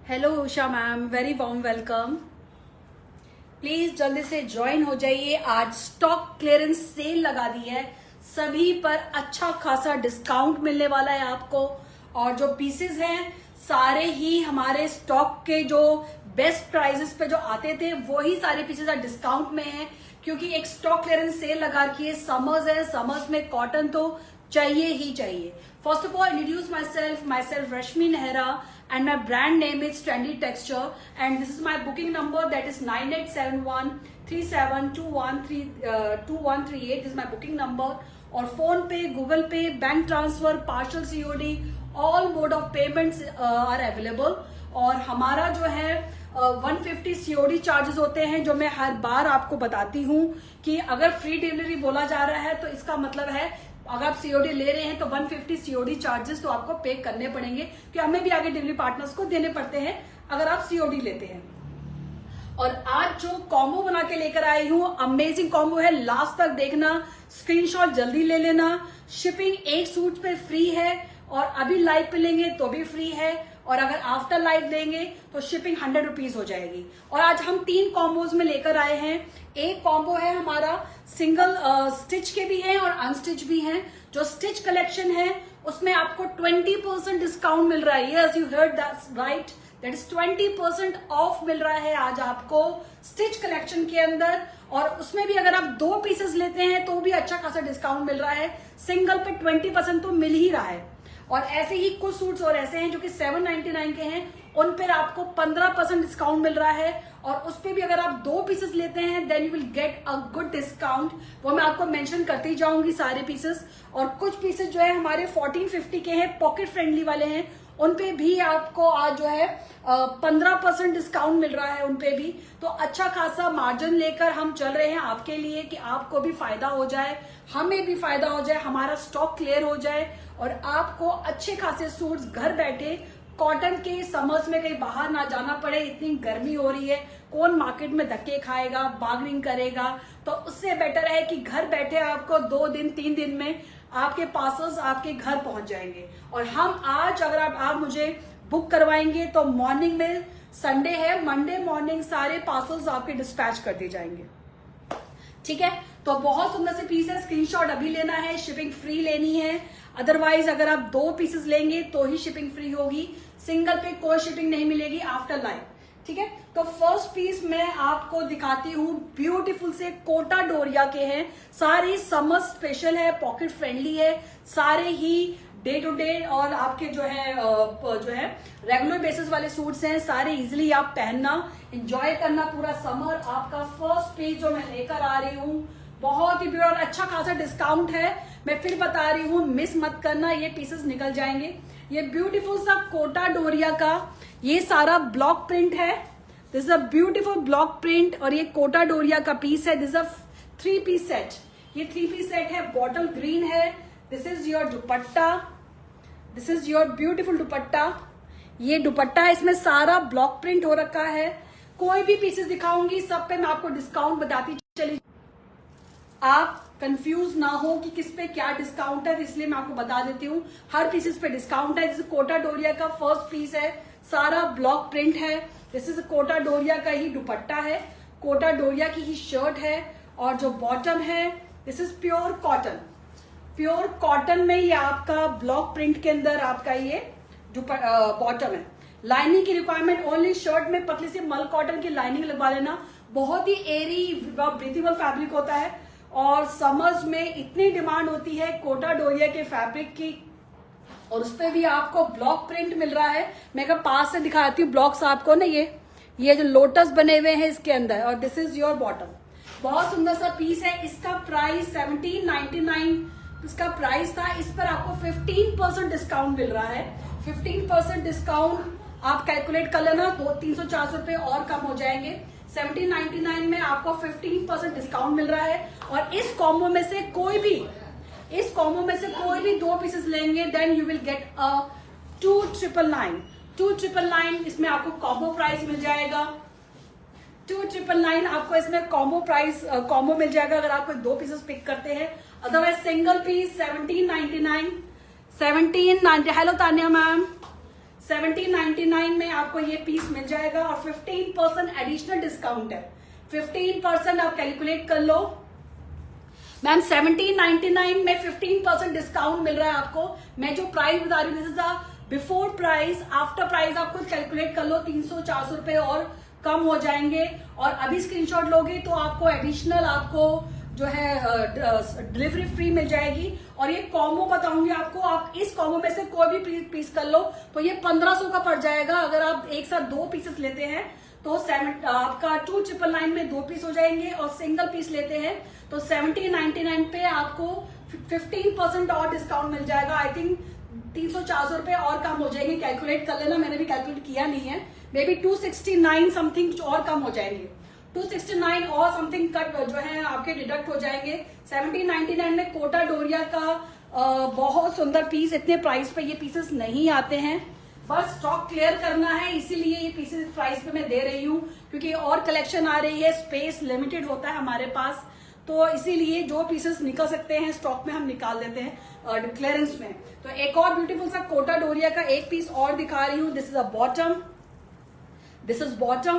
Hello Usha ma'am, very warm welcome. Please जल्दी से join हो जाइए। आज स्टॉक क्लियरेंस सेल लगा दी है, सभी पर अच्छा खासा डिस्काउंट मिलने वाला है आपको। और जो पीसेस हैं सारे ही हमारे स्टॉक के जो बेस्ट प्राइसेस पे जो आते थे वही सारे पीसेस आज डिस्काउंट में हैं, क्योंकि एक स्टॉक क्लियरेंस सेल लगा रखी है। समर्स है, समर्स में कॉटन तो चाहिए ही चाहिए। First of all, introduce myself Rashmi Nehra, and my brand name is Trendy Texture, and this is my booking number, that is 9871 372138. This is my booking number. और PhonePe, Google Pay, bank transfer, partial COD, all mode of payments are available. और हमारा जो है 150 COD charges होते हैं, जो मैं हर बार आपको बताती हूँ कि अगर फ्री डिलीवरी बोला जा रहा है तो इसका मतलब है अगर आप COD ले रहे हैं तो 150 COD चार्जेस तो आपको पे करने पड़ेंगे, कि हमें भी आगे डिलीवरी पार्टनर्स को देने पड़ते हैं अगर आप COD लेते हैं। और आज जो कॉम्बो बना के लेकर आई हूँ, अमेजिंग कॉम्बो है, लास्ट तक देखना, स्क्रीनशॉट जल्दी ले लेना। शिपिंग एक सूट पे फ्री है, और अभी लाइव पे लेंगे तो भी फ्री है, और अगर आफ्टर लाइव लेंगे तो शिपिंग 100 रुपीज हो जाएगी। और आज हम 3 कॉम्बोज में लेकर आए हैं। एक कॉम्बो है हमारा सिंगल स्टिच के भी हैं और अनस्टिच भी हैं। जो स्टिच कलेक्शन है उसमें आपको 20% डिस्काउंट मिल रहा है। Yes, you heard that's right, that is 20% off मिल रहा है आज आपको स्टिच कलेक्शन के अंदर। और उसमें भी अगर आप 2 पीसेस लेते हैं तो भी अच्छा खासा डिस्काउंट मिल रहा है। सिंगल पे 20% तो मिल ही रहा है। और ऐसे ही कुछ सूट्स और ऐसे हैं जो कि 799 के हैं, उन पर आपको 15% डिस्काउंट मिल रहा है। और उस पर भी अगर आप 2 पीसेस लेते हैं then you will get a good discount. वो मैं आपको मेंशन करती जाऊंगी सारे पीसेस। और कुछ पीसेस जो है हमारे 1450 के हैं, पॉकेट फ्रेंडली वाले हैं, उन पे भी आपको आज जो है 15% डिस्काउंट मिल रहा है उन पे भी। तो अच्छा खासा मार्जिन लेकर हम चल रहे हैं आपके लिए, कि आपको भी फायदा हो जाए, हमें भी फायदा हो जाए, हमारा स्टॉक क्लियर हो जाए, और आपको अच्छे खासे सूट्स घर बैठे कॉटन के समर्स में कहीं बाहर ना जाना पड़े। इतनी गर्मी हो रही है, कौन मार्केट में धक्के खाएगा, बार्गेनिंग करेगा। तो उससे बेटर है कि घर बैठे आपको 2 दिन 3 दिन में आपके पार्सल्स आपके घर पहुंच जाएंगे। और हम आज अगर आप मुझे बुक करवाएंगे तो मॉर्निंग में, संडे है, मंडे मॉर्निंग सारे पार्सल्स आपके डिस्पैच कर दिए जाएंगे। ठीक है, तो बहुत सुंदर से पीस है, स्क्रीनशॉट अभी लेना है, शिपिंग फ्री लेनी है। अदरवाइज अगर आप 2 पीसेस लेंगे तो ही शिपिंग फ्री होगी, सिंगल पे कोई शिपिंग नहीं मिलेगी आफ्टर लाइव। ठीक है, तो फर्स्ट पीस मैं आपको दिखाती हूँ, ब्यूटीफुल से कोटा डोरिया के हैं, सारे समर स्पेशल है, पॉकेट फ्रेंडली है, सारे ही डे टू डे और आपके जो है रेगुलर बेसिस वाले सूट्स हैं। सारे इजिली आप पहनना, एंजॉय करना पूरा समर। आपका फर्स्ट पीस जो मैं लेकर आ रही हूँ, बहुत ही ब्यूटीफुल और अच्छा खासा डिस्काउंट है। मैं फिर बता रही हूँ, मिस मत करना, ये पीसेस निकल जाएंगे। ये ब्यूटीफुल सा कोटा डोरिया का ये सारा ब्लॉक प्रिंट है। This is a beautiful block print, और ये कोटा डोरिया का पीस है। This is a 3 piece set, ये 3 पीस सेट है, बॉटल ग्रीन है। This is your dupatta, this is your beautiful dupatta. ये दुपट्टा है, इसमें सारा ब्लॉक प्रिंट हो रखा है। कोई भी पीसेस दिखाऊंगी सब पे मैं आपको डिस्काउंट बताती चली, आप कंफ्यूज ना हो कि किस पे क्या डिस्काउंट है, इसलिए मैं आपको बता देती हूँ हर पीसेस पे डिस्काउंट है। जैसे कोटा डोरिया का फर्स्ट पीस है, सारा ब्लॉक प्रिंट है। दिस इज कोटा डोरिया का ही दुपट्टा है, कोटा डोरिया की ही शर्ट है। और जो बॉटम है, this is pure cotton, pure cotton में ये आपका ब्लॉक प्रिंट के अंदर आपका ये बॉटम है। लाइनिंग की रिक्वायरमेंट ओनली शर्ट में पतली सी मल कॉटन की लाइनिंग लगवा लेना, बहुत ही एरी ब्रीथेबल फैब्रिक होता है। और समर्स में इतनी डिमांड होती है कोटा डोरिया के फैब्रिक की, और उस पर भी आपको ब्लॉक प्रिंट मिल रहा है। मैं कहा पास से दिखाती हूँ ब्लॉक्स आपको ना, ये जो लोटस बने हुए हैं इसके अंदर। और दिस इज योर बॉटम, बहुत सुंदर सा पीस है। इसका प्राइस 1799 इसका प्राइस था, इस पर आपको 15% डिस्काउंट मिल रहा है। 15% डिस्काउंट आप कैलकुलेट कर लेना, 200-300-400 रुपए और कम हो जाएंगे। 1799 में आपको 15% डिस्काउंट मिल रहा है। और इस कॉम्बो में से कोई भी 2 पीसेस लेंगे then you will get a 2999 इसमें आपको कॉम्बो प्राइस मिल जाएगा। 2999 आपको इसमें कॉम्बो मिल जाएगा अगर आप कोई 2 पीसेस पिक करते हैं। Otherwise single piece 1799। Hello Tanya ma'am, 1799 में आपको ये पीस मिल जाएगा और 15% एडिशनल डिस्काउंट है। 15% आप कैलकुलेट कर लो मैम। 1799 में 15% डिस्काउंट मिल रहा है आपको। मैं जो प्राइस बता रही हूँ, this is the before price, after price आपको कैलकुलेट कर लो, 300-400 रुपए और कम हो जाएंगे। और अभी स्क्रीनशॉट लोगे तो आपको एडिशनल आपको जो है डिलीवरी फ्री मिल जाएगी। और ये कॉम्बो बताऊंगी आपको, आप इस कॉम्बो में से कोई भी पीस कर लो तो ये 1500 का पड़ जाएगा। अगर आप एक साथ 2 पीसेस लेते हैं तो आपका 2999 में 2 पीस हो जाएंगे, और सिंगल पीस लेते हैं तो 1799 पे आपको 15% और डिस्काउंट मिल जाएगा। आई थिंक 300-400 रुपए और कम हो जाएंगे, कैलकुलेट कर लेना, मैंने भी कैलकुलेट किया नहीं है। मे बी 269 समथिंग और कम हो जाएंगे, 269 और समथिंग कट जो है आपके डिडक्ट हो जाएंगे। 1799 में कोटा डोरिया का बहुत सुंदर पीस, इतने प्राइस पे ये पीसेस नहीं आते हैं, बस स्टॉक क्लियर करना है, इसीलिए ये पीसेस प्राइस पे मैं दे रही हूँ, क्योंकि और कलेक्शन आ रही है, स्पेस लिमिटेड होता है हमारे पास, तो इसीलिए जो पीसेस निकल सकते हैं स्टॉक में हम निकाल देते हैं क्लियरेंस में। तो एक और ब्यूटीफुल सा कोटा डोरिया का एक पीस और दिखा रही हूँ। This is a bottom, this is bottom,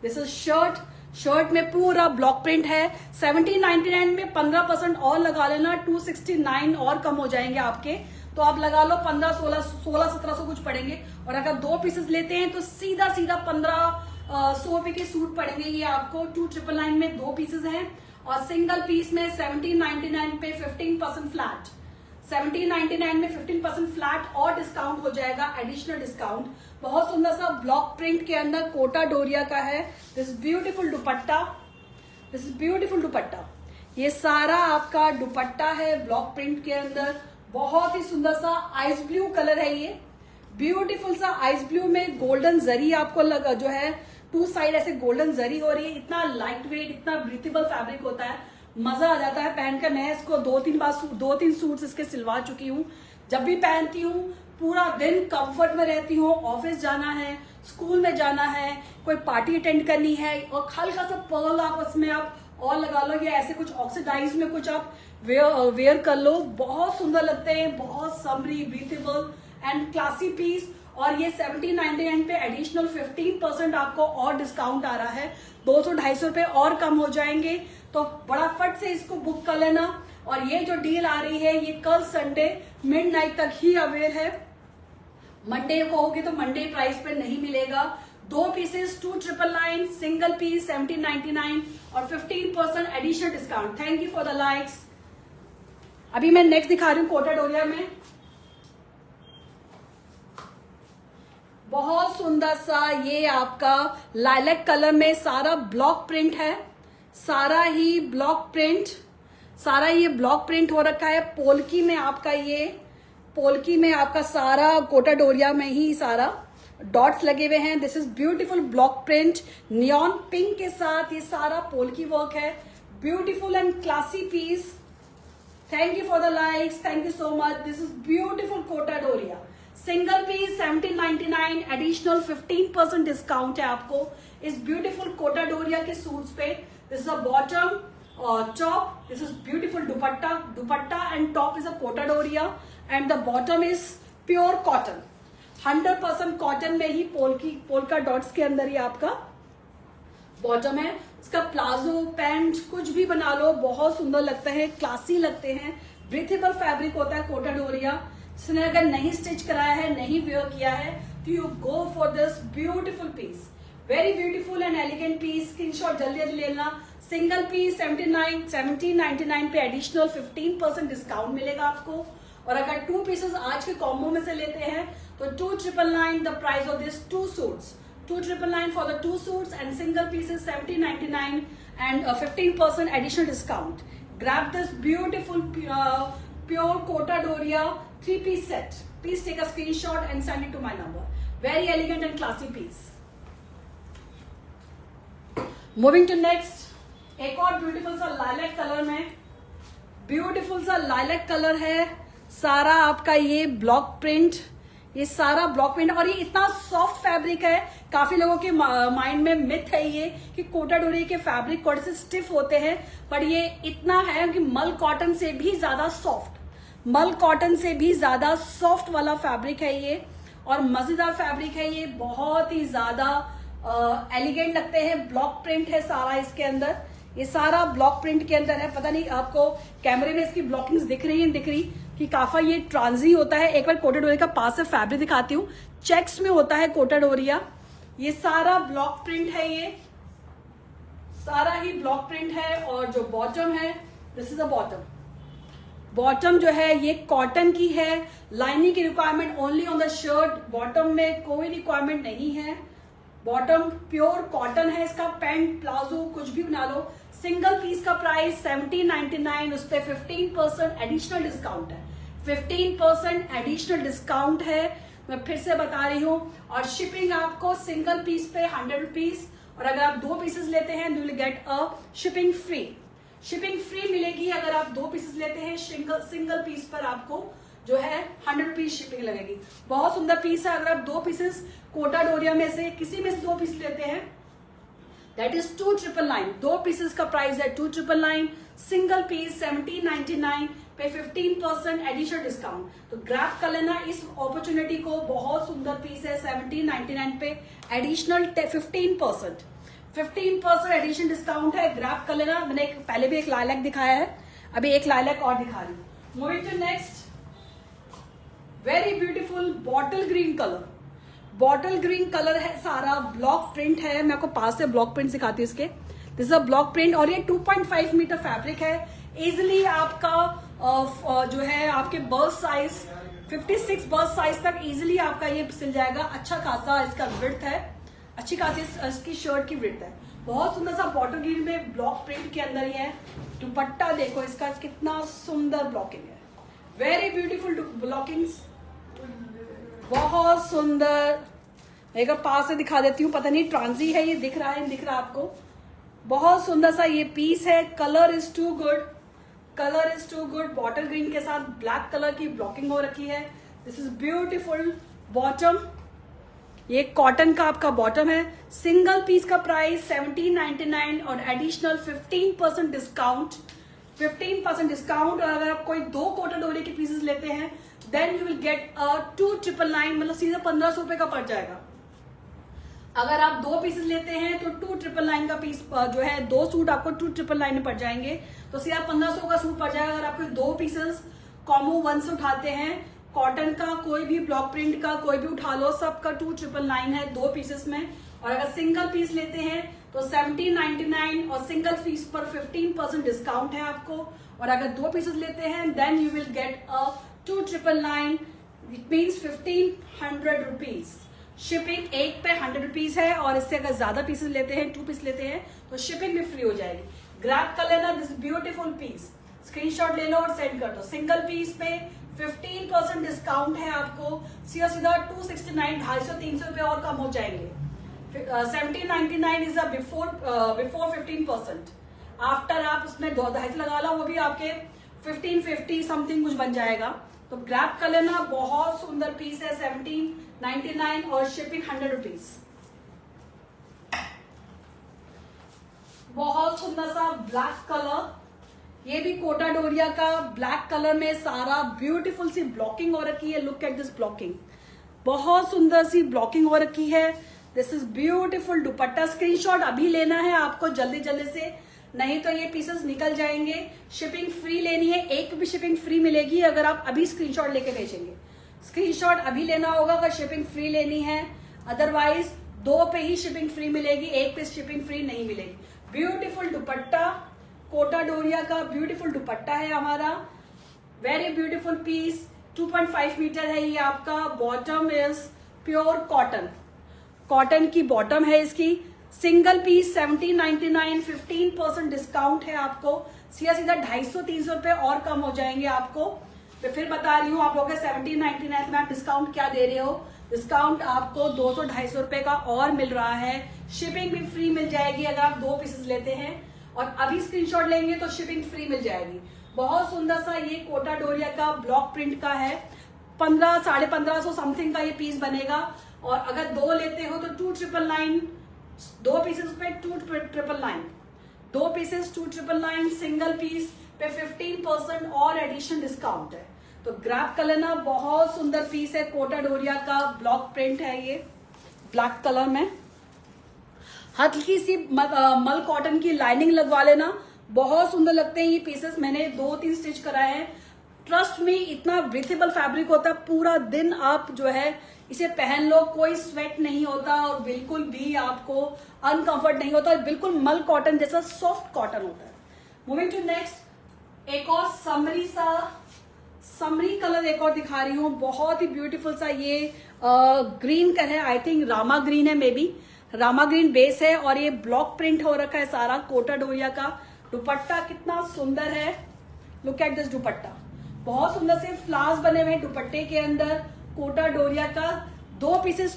this is shirt. Shirt में पूरा ब्लॉक प्रिंट है। 1799 में 15% और लगा लेना, 269 और कम हो जाएंगे आपके, तो आप लगा लो 1500-1600-1700 कुछ पड़ेंगे। और अगर 2 पीसेस लेते हैं तो सीधा 1500 रुपए के सूट पड़ेंगे ये आपको। 2999 में 2 पीसेस हैं, और सिंगल पीस में 1799 पे 15% फ्लैट, 1799 में 15% फ्लैट और डिस्काउंट हो जाएगा, एडिशनल डिस्काउंट। बहुत सुंदर सा ब्लॉक प्रिंट के अंदर कोटा डोरिया का है। This beautiful dupatta, this beautiful dupatta, ये सारा आपका दुपट्टा है ब्लॉक प्रिंट के अंदर। बहुत ही सुंदर सा आइस ब्लू कलर है ये, ब्यूटीफुल सा आइस ब्लू में गोल्डन जरी आपको लगा, जो है 2 साइड ऐसे गोल्डन जरी हो रही है। इतना लाइट वेट, इतना ब्रीथेबल फैब्रिक होता है, मजा आ जाता है पहनकर। मैं इसको 2-3 सूट्स इसके सिलवा चुकी हूँ। जब भी पहनती हूँ पूरा दिन कंफर्ट में रहती हूँ। ऑफिस जाना है, स्कूल में जाना है, कोई पार्टी अटेंड करनी है, और हल्का सा पर्ल आप उसमें आप और लगा लो, या ऐसे कुछ ऑक्सीडाइज में कुछ आप वेयर कर लो, बहुत सुंदर लगते हैं, बहुत summery, breathable and classy piece. और ये 1799 पे एडिशनल 15% आपको और डिस्काउंट आ रहा है, 200-250 रुपए और कम हो जाएंगे, तो बड़ा फट से इसको बुक कर लेना। और ये जो डील आ रही है ये कल संडे मिडनाइट तक ही अवेल है, मंडे को होगी तो मंडे प्राइस पे नहीं मिलेगा। 2 पीसेस 2999, सिंगल पीस 1799 और 15% additional discount. Thank you for the likes. अभी मैं नेक्स्ट दिखा रही हूँ कोटा डोरिया में, बहुत सुंदर सा ये आपका लाइलैक कलर में सारा ब्लॉक प्रिंट है, सारा ही ब्लॉक प्रिंट, सारा ये ब्लॉक प्रिंट हो रखा है। पोल्की में आपका ये, पोल्की में आपका सारा कोटा डोरिया में ही सारा डॉट्स लगे हुए हैं। This is beautiful block print, neon pink के साथ ये सारा पोल्की वर्क है, beautiful and classy piece. Thank you for the likes, thank you so much. This is beautiful Kota Doria, single piece 1799, additional 15% discount है आपको इस ब्यूटीफुल कोटा डोरिया के सूट्स पे। This is a bottom top, this is beautiful dupatta, dupatta and top is a Kota Doria and the bottom is pure cotton, 100% cotton में ही polka dots के अंदर ही आपका बॉटम है। इसका प्लाजो पैंट कुछ भी बना लो, बहुत सुंदर लगता है, क्लासी लगते हैं, ब्रीथेबल फैब्रिक होता है कोटा डोरिया। जिसने अगर नहीं स्टिच कराया है, नहीं वेयर किया है, तो you go for this beautiful piece, very beautiful and elegant piece. Screenshot जल्दी जल्दी लेना। सिंगल पीस 1799 पे एडिशनल 15% डिस्काउंट मिलेगा आपको। और अगर 2 पीसेस आज के कॉम्बो में से लेते हैं तो 2999 the price of this 2 suits, 2999 for the 2 suits and single pieces 1799 and 15% additional discount. Grab this beautiful pure Kota Doria 3-piece set. Please take a screenshot and send it to my number. Very elegant and classy piece. Moving to next, एक और beautiful सा lilac colour में, beautiful सा lilac colour है, सारा आपका ये block print, ये सारा ब्लॉक प्रिंट, और ये इतना सॉफ्ट फैब्रिक है। काफी लोगों के माइंड में मिथ है ये कि कोटा डोरिया के फैब्रिक थोड़े से स्टिफ होते हैं, पर ये इतना है कि मल कॉटन से भी ज्यादा सॉफ्ट, मल कॉटन से भी ज्यादा सॉफ्ट वाला फैब्रिक है ये। और मजेदार फैब्रिक है ये, बहुत ही ज्यादा एलिगेंट लगते हैं। ब्लॉक प्रिंट है सारा इसके अंदर, ये सारा ब्लॉक प्रिंट के अंदर है। पता नहीं आपको कैमरे में इसकी ब्लॉकिंग्स दिख रही है, दिख रही कि काफा ये ट्रांजी होता है। एक बार कोटा डोरिया का पास से फैब्रिक दिखाती हूँ, चेक्स में होता है कोटा डोरिया। ये सारा ब्लॉक प्रिंट है, ये सारा ही ब्लॉक प्रिंट है। और जो बॉटम है, this is a bottom. Bottom जो है ये कॉटन की है, लाइनिंग की requirement only on the shirt, bottom में कोई रिक्वायरमेंट नहीं है। बॉटम प्योर कॉटन है, इसका पैंट प्लाजो कुछ भी बना लो। सिंगल पीस का प्राइस 1799, उस पर 15% एडिशनल डिस्काउंट है। 15% एडिशनल डिस्काउंट है, मैं फिर से बता रही हूँ। और शिपिंग आपको सिंगल पीस पे 100 रुपीज, और अगर आप 2 पीसेस लेते हैं you will get a shipping free. Shipping free मिलेगी अगर आप 2 पीसेस लेते हैं। सिंगल पीस पर आपको जो है 100 रुपीज शिपिंग लगेगी। बहुत सुंदर पीस है। अगर आप 2 पीसेस कोटा डोरिया में से किसी में से 2 पीस लेते हैं, दैट इज 2999। 2 पीसेस का प्राइस है 2999। सिंगल पीस 1799 पे 15% एडिशनल डिस्काउंट। तो ग्रैब कर लेना इस अपॉर्चुनिटी को, बहुत सुंदर पीस है। 1799 पे एडिशनल 15% एडिशनल डिस्काउंट है, ग्रैब कर लेना। मैंने पहले भी एक लाइलैक दिखाया है, अभी एक लाइलैक और दिखा रही हूँ। Moving to next, very beautiful bottle green colour. Bottle green colour है, सारा ब्लॉक प्रिंट है। मैं आपको पास से ब्लॉक प्रिंट सिखाती हूँ इसके। This is a block print और ये 2.5 मीटर फैब्रिक है। इजिली आपका जो है आपके बर्स्ट साइज 56 बर्स्ट साइज तक इजिली आपका ये सिल जाएगा। अच्छा खासा इसका विड्थ है, अच्छी खासी इसकी शर्ट की विड्थ है। बहुत सुंदर सा बॉटल ग्रीन में ब्लॉक प्रिंट के अंदर ही है। दुपट्टा देखो इसका कितना सुंदर ब्लॉकिंग है, वेरी ब्यूटीफुल ब्लॉकिंग्स, बहुत सुंदर। एक पास से दिखा देती हूँ, पता नहीं ट्रांजी है ये दिख रहा है, दिख रहा है आपको। बहुत सुंदर सा ये पीस है। Colour is too good, colour is too good. Bottle green के साथ ब्लैक कलर की ब्लॉकिंग हो रखी है। दिस इज ब्यूटीफुल बॉटम, ये कॉटन का आपका बॉटम है। सिंगल पीस का प्राइस 1799 और एडिशनल 15% डिस्काउंट, 15% डिस्काउंट। और अगर आप कोई 2 कोटा डोरिया के पीसेस लेते हैं देन यू विल गेट 2999, मतलब सीधा 1500 रुपए का पड़ जाएगा। अगर आप 2 पीसेस लेते हैं तो 2999 का पीस जो है 2 सूट आपको 2999 में पड़ जाएंगे, तो सीधा 1500 का सूट पड़ जाएगा। अगर आप कोई 2 पीसेस कॉम्बो 1 से उठाते हैं, कॉटन का कोई भी ब्लॉक प्रिंट का कोई भी उठा लो, सबका 2999 है 2 पीसेस में। और अगर सिंगल पीस लेते हैं तो 1799 और सिंगल पीस पर 15% डिस्काउंट है आपको। और अगर 2 पीसेस लेते हैं then you will get a 2999, it means 1500 rupees. Shipping एक पे 100 रुपीज है, और इससे अगर ज्यादा पीसेस लेते हैं, 2 पीस लेते हैं, तो शिपिंग भी फ्री हो जाएगी। ग्रैब कर लेना दिस ब्यूटीफुल पीस, स्क्रीनशॉट ले लो और सेंड कर दो। सिंगल पीस पे 15% डिस्काउंट है आपको, सीधा सीधा 269, 250-300 रुपए और कम हो जाएंगे। 1799 इज अ बिफोर 15%। आफ्टर आप उसमें 250 लगा लो, वो भी आपके 1550 समथिंग कुछ बन जाएगा। तो ग्रैब कर लेना, बहुत सुंदर पीस है। 1799 और शिपिंग 100 रुपीज। बहुत सुंदर सा ब्लैक कलर, ये भी कोटा डोरिया का ब्लैक कलर में सारा ब्यूटीफुल सी ब्लॉकिंग हो रखी है। लुक एट दिस ब्लॉकिंग, बहुत सुंदर सी ब्लॉकिंग हो रखी है। This is beautiful dupatta. Screenshot अभी लेना है आपको जल्दी जल्दी से, नहीं तो ये पीसेस निकल जाएंगे। शिपिंग फ्री लेनी है, एक भी शिपिंग फ्री मिलेगी अगर आप अभी स्क्रीनशॉट लेके भेजेंगे। स्क्रीनशॉट अभी लेना होगा अगर शिपिंग फ्री लेनी है, अदरवाइज 2 पे ही शिपिंग फ्री मिलेगी, 1 पे शिपिंग फ्री नहीं मिलेगी। ब्यूटीफुल दुपट्टा, कोटा डोरिया का ब्यूटीफुल दुपट्टा है हमारा, वेरी ब्यूटीफुल पीस। 2.5 मीटर है ये आपका। Bottom is pure cotton, cotton की बॉटम है इसकी। सिंगल पीस 1799, 15% डिस्काउंट है आपको, सीधा सीधा 250-300 रुपए और कम हो जाएंगे आपको। तो फिर बता रही हूँ आप लोग 1799 में आप डिस्काउंट क्या दे रहे हो, डिस्काउंट आपको 200-250 रुपए का और मिल रहा है। शिपिंग भी फ्री मिल जाएगी अगर आप 2 पीसेस लेते हैं, और अभी स्क्रीनशॉट लेंगे तो शिपिंग फ्री मिल जाएगी। बहुत सुंदर सा ये कोटा डोरिया का ब्लॉक प्रिंट का है। 1500-1550 समथिंग का ये पीस बनेगा, और अगर 2 लेते हो तो 2999, 2 पीसेस पे 2999, 2 पीसेस 2999, सिंगल पीस पे 15% और एडिशनल डिस्काउंट है। तो ग्रैब कर लेना, बहुत सुंदर पीस है, कोटा डोरिया का ब्लॉक प्रिंट है ये ब्लैक कलर में। हल्की सी मल कॉटन की लाइनिंग लगवा लेना, बहुत सुंदर लगते हैं ये पीसेस। मैंने 2-3 स्टिच कराए हैं, ट्रस्ट में इतना ब्रीथेबल फैब्रिक होता है, पूरा दिन आप जो है इसे पहन लो, कोई स्वेट नहीं होता और बिल्कुल भी आपको अनकंफर्ट नहीं होता, बिल्कुल मल कॉटन जैसा सॉफ्ट कॉटन होता है। मूविंग टू नेक्स्ट, एक और समरी कलर एक और दिखा रही हूँ, बहुत ही ब्यूटीफुल सा ये ग्रीन कलर है, आई थिंक रामा ग्रीन है, may be Rama green base है और ये ब्लॉक प्रिंट हो रखा है सारा कोटा डोरिया का। दुपट्टा कितना सुंदर है, लुक एट दिस दुपट्टा, बहुत सुंदर से फ्लावर्स बने हुए हैं दुपट्टे के अंदर, कोटा डोरिया का। 2 पीसेस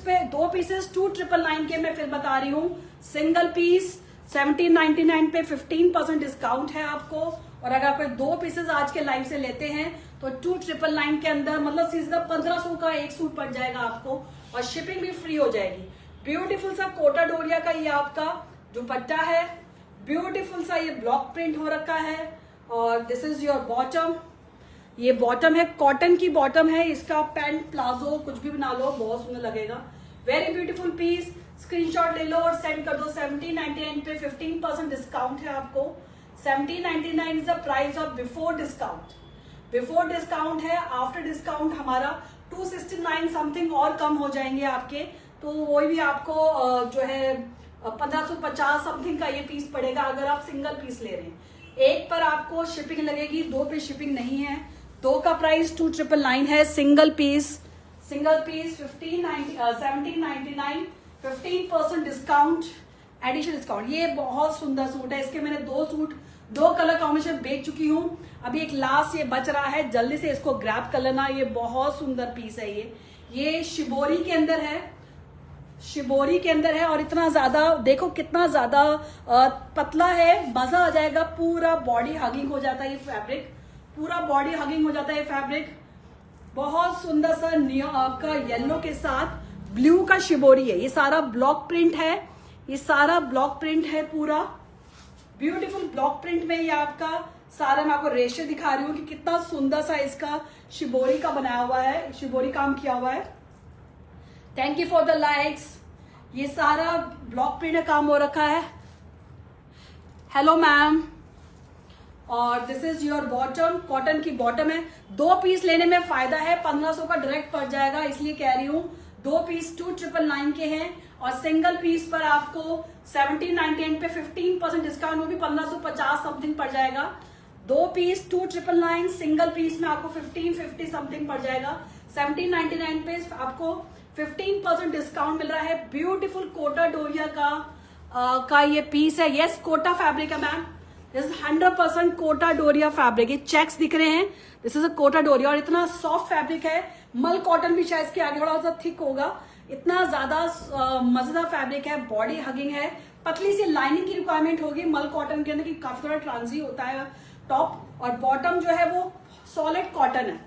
2,999 के मैं फिर बता रही हूँ, सिंगल पीस 1799 पे 15% डिस्काउंट है आपको, और अगर आप 2 पीसेस आज के लाइव से लेते हैं तो 2,999 के अंदर मतलब सीधा 1500 का एक सूट पड़ जाएगा आपको और शिपिंग भी फ्री हो जाएगी। ब्यूटीफुल सा कोटा डोरिया का ये आपका दुपट्टा है, ब्यूटीफुल सा ये ब्लॉक प्रिंट हो रखा है और दिस इज योर बॉटम। ये बॉटम है, कॉटन की बॉटम है, इसका पैंट प्लाजो कुछ भी बना लो, बहुत सुंदर लगेगा। वेरी ब्यूटीफुल पीस, स्क्रीनशॉट ले लो और सेंड कर दो। 1799 पे 15% डिस्काउंट है आपको। 1799 is the price of before discount, before discount है, आफ्टर डिस्काउंट हमारा 269 समथिंग और कम हो जाएंगे आपके, तो वही भी आपको जो है 1550 समथिंग का ये पीस पड़ेगा अगर आप सिंगल पीस ले रहे हैं। एक पर आपको शिपिंग लगेगी, 2 पे शिपिंग नहीं है। 2 का प्राइस 2,999 है, single piece 1799, 15% discount, additional discount. ये बहुत सुंदर सूट है, इसके मैंने 2 कलर कॉम्बिनेशन बेच चुकी हूँ, अभी एक लास्ट ये बच रहा है, जल्दी से इसको ग्रैब कर लेना। ये बहुत सुंदर पीस है, ये शिबोरी के अंदर है, शिबोरी के अंदर है और इतना ज्यादा देखो कितना ज्यादा पतला है, मजा आ जाएगा। पूरा बॉडी हगिंग हो जाता है ये फैब्रिक, पूरा बॉडी हगिंग हो जाता है ये फैब्रिक। बहुत सुंदर सा आपका येलो के साथ ब्लू का शिबोरी है, ये सारा ब्लॉक प्रिंट है, ये सारा ब्लॉक प्रिंट है, पूरा ब्यूटीफुल ब्लॉक प्रिंट में ये आपका सारा। मैं आपको रेशे दिखा रही हूँ कि कितना सुंदर सा इसका शिबोरी का बनाया हुआ है, शिबोरी काम किया हुआ है। Thank you for the likes. ये सारा ब्लॉक प्रिंट का काम हो रखा है। हेलो मैम, और this is your bottom, cotton की बॉटम है। 2 पीस लेने में फायदा है, 1500 का डायरेक्ट पड़ जाएगा, इसलिए कह रही हूँ। 2 पीस 2,999 के हैं और सिंगल पीस पर आपको 1799 पे 15% डिस्काउंट, वो भी 1550 समथिंग पड़ जाएगा। 2 पीस 2,999, सिंगल पीस में आपको 1550 समथिंग पड़ जाएगा। 1799 पे आपको 15% डिस्काउंट मिल रहा है। ब्यूटीफुल कोटा डोरिया का ये पीस है। यस, कोटा फैब्रिक है ma'am, this is 100% Kota Doria fabric. ये चेक्स दिख रहे हैं, दिस इज अ कोटा डोरिया और इतना सॉफ्ट फैब्रिक है। मल कॉटन भी शायद इसके आगे थोड़ा सा थिक होगा, इतना ज्यादा मजेदार फैब्रिक है, बॉडी हगिंग है। पतली सी लाइनिंग की रिक्वायरमेंट होगी मल कॉटन के अंदर की, काफी थोड़ा ट्रांसी होता है टॉप, और बॉटम जो है वो सॉलिड कॉटन है,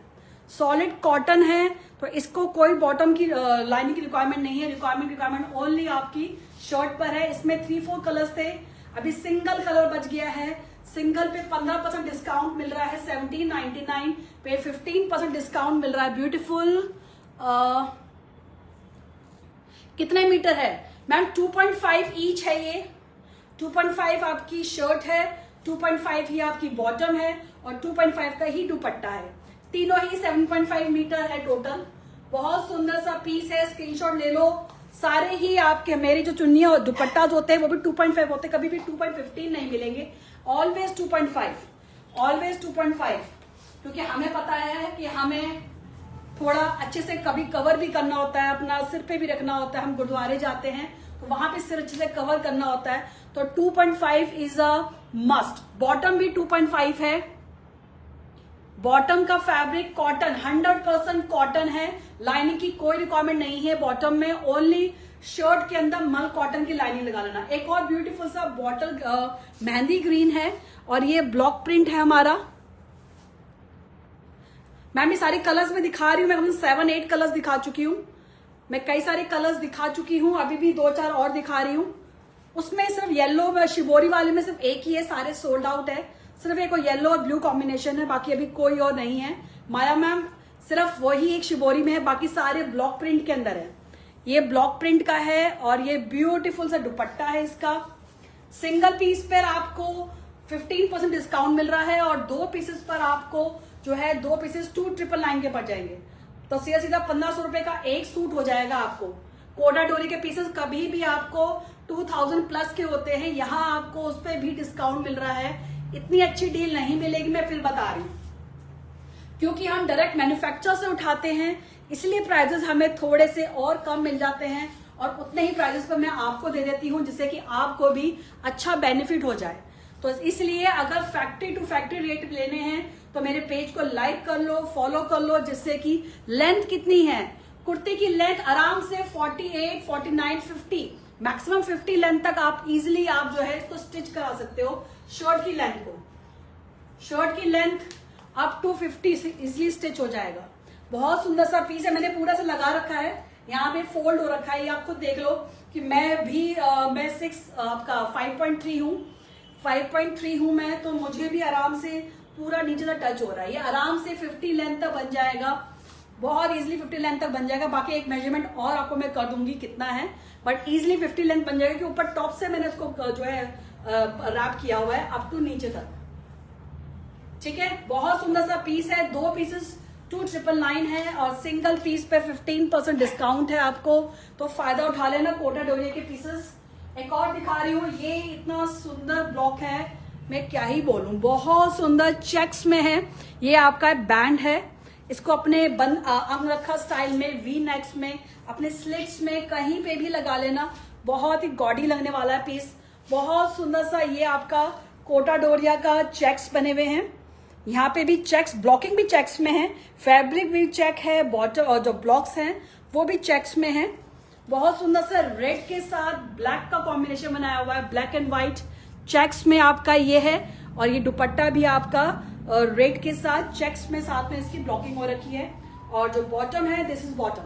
सॉलिड कॉटन है, तो इसको कोई बॉटम की लाइनिंग की रिक्वायरमेंट नहीं है। रिक्वायरमेंट ओनली आपकी शर्ट पर है। इसमें 3-4 कलर्स थे, अभी सिंगल कलर बच गया है। सिंगल पे 15% डिस्काउंट मिल रहा है, 1799 पे 15% डिस्काउंट मिल रहा है। ब्यूटीफुल कितने मीटर है मैम? 2.5 ईच है ये, 2.5 आपकी शर्ट है, 2.5 ही आपकी बॉटम है और 2.5 का ही दुपट्टा है। तीनों ही 7.5 मीटर है टोटल। बहुत सुंदर सा पीस है, स्क्रीनशॉट ले लो। सारे ही आपके मेरी जो चुन्नियां और दुपट्टा होते हैं वो भी 2.5 होते हैं, कभी भी 2.15 नहीं मिलेंगे, ऑलवेज 2.5, ऑलवेज 2.5, क्योंकि हमें पता है कि हमें थोड़ा अच्छे से कभी कवर भी करना होता है, अपना सिर पे भी रखना होता है। हम गुरुद्वारे जाते हैं तो वहां पे सिर अच्छे से कवर करना होता है, तो 2.5 इज अ मस्ट। बॉटम भी 2.5 है। बॉटम का फैब्रिक कॉटन, 100% कॉटन है, लाइनिंग की कोई रिक्वायरमेंट नहीं है बॉटम में, ओनली शर्ट के अंदर मल कॉटन की लाइनिंग लगा लेना। एक और ब्यूटीफुल सा बॉटल मेहंदी ग्रीन है और ये ब्लॉक प्रिंट है हमारा। मैम ये सारे कलर्स में दिखा रही हूँ, मैं 7-8 कलर्स दिखा चुकी हूँ, मैं कई सारे कलर्स दिखा चुकी हूँ, अभी भी 2-4 और दिखा रही हूँ। उसमें सिर्फ येलो शिबोरी वाले में सिर्फ एक ही है, सारे सोल्ड आउट है, सिर्फ एक येलो और ब्लू कॉम्बिनेशन है, बाकी अभी कोई और नहीं है। माया मैम सिर्फ वही एक शिबोरी में है, बाकी सारे ब्लॉक प्रिंट के अंदर है। ये ब्लॉक प्रिंट का है और ये ब्यूटीफुल सा दुपट्टा है इसका। सिंगल पीस पर आपको 15% डिस्काउंट मिल रहा है और 2 पीसेस पर आपको जो है 2 पीसेस 2999 के पड़ जाएंगे। तो सीधा 1500 रुपए का एक सूट हो जाएगा आपको। कोटा डोरी के पीसेस कभी भी आपको 2000 प्लस के होते हैं, यहाँ आपको उस पर भी डिस्काउंट मिल रहा है। इतनी अच्छी डील नहीं मिलेगी, मैं फिर बता रही हूँ, क्योंकि हम डायरेक्ट मैन्युफैक्चर से उठाते हैं, इसलिए प्राइजेस हमें थोड़े से और कम मिल जाते हैं और उतने ही प्राइजेस पर मैं आपको दे देती हूँ, जिससे कि आपको भी अच्छा बेनिफिट हो जाए। तो इसलिए अगर फैक्ट्री टू फैक्ट्री रेट लेने हैं तो मेरे पेज को लाइक कर लो, फॉलो कर लो, जिससे कि लेंथ कितनी है कुर्ती की लेंथ आराम से 48, 49, 50 मैक्सिमम 50 लेंथ तक आप इजिली आप जो है इसको स्टिच करा सकते हो। शर्ट की लेंथ को, शर्ट की लेंथ अप टू 50 से इजिली स्टिच हो जाएगा। बहुत सुंदर सा पीस है, मैंने पूरा से लगा रखा है, यहाँ पे फोल्ड हो रखा है, ये आप खुद देख लो कि मैं भी मैं 5.3 हूँ, 5.3 हूँ मैं, तो मुझे भी आराम से पूरा नीचे तक टच हो रहा है। ये आराम से 50 लेंथ तक बन जाएगा, बहुत इजीली 50 लेंथ तक बन जाएगा। बाकी एक मेजरमेंट और आपको मैं कर दूंगी कितना है, बट इजीली 50 लेंथ बन जाएगा, कि ऊपर टॉप से मैंने इसको जो है रैप किया हुआ है अप टू नीचे तक। ठीक है, बहुत सुंदर सा पीस है। 2 पीसेस 2999 है और सिंगल पीस पे 15% डिस्काउंट है आपको, तो फायदा उठा लेना कोटा डोरिया के पीसेस। एक और दिखा रही हूँ, ये इतना सुंदर ब्लॉक है, मैं क्या ही बोलूं, बहुत सुंदर चेक्स में है। ये आपका बैंड है, इसको अपने अंगरखा स्टाइल में, वी नेक्स में, अपने स्लिट्स में कहीं पे भी लगा लेना, बहुत ही गॉडी लगने वाला है पीस। बहुत सुंदर सा ये आपका कोटा डोरिया का चेक्स बने हुए हैं, यहाँ पे भी चेक्स, ब्लॉकिंग भी चेक्स में है, फैब्रिक भी चेक है, बॉटम और जो ब्लॉक्स हैं वो भी चेक्स में है। बहुत सुंदर सा रेड के साथ ब्लैक का कॉम्बिनेशन बनाया हुआ है, ब्लैक एंड व्हाइट चेक्स में आपका ये है, और ये दुपट्टा भी आपका रेड के साथ चेक्स में, साथ में इसकी ब्लॉकिंग हो रखी है। और जो बॉटम है, this is bottom,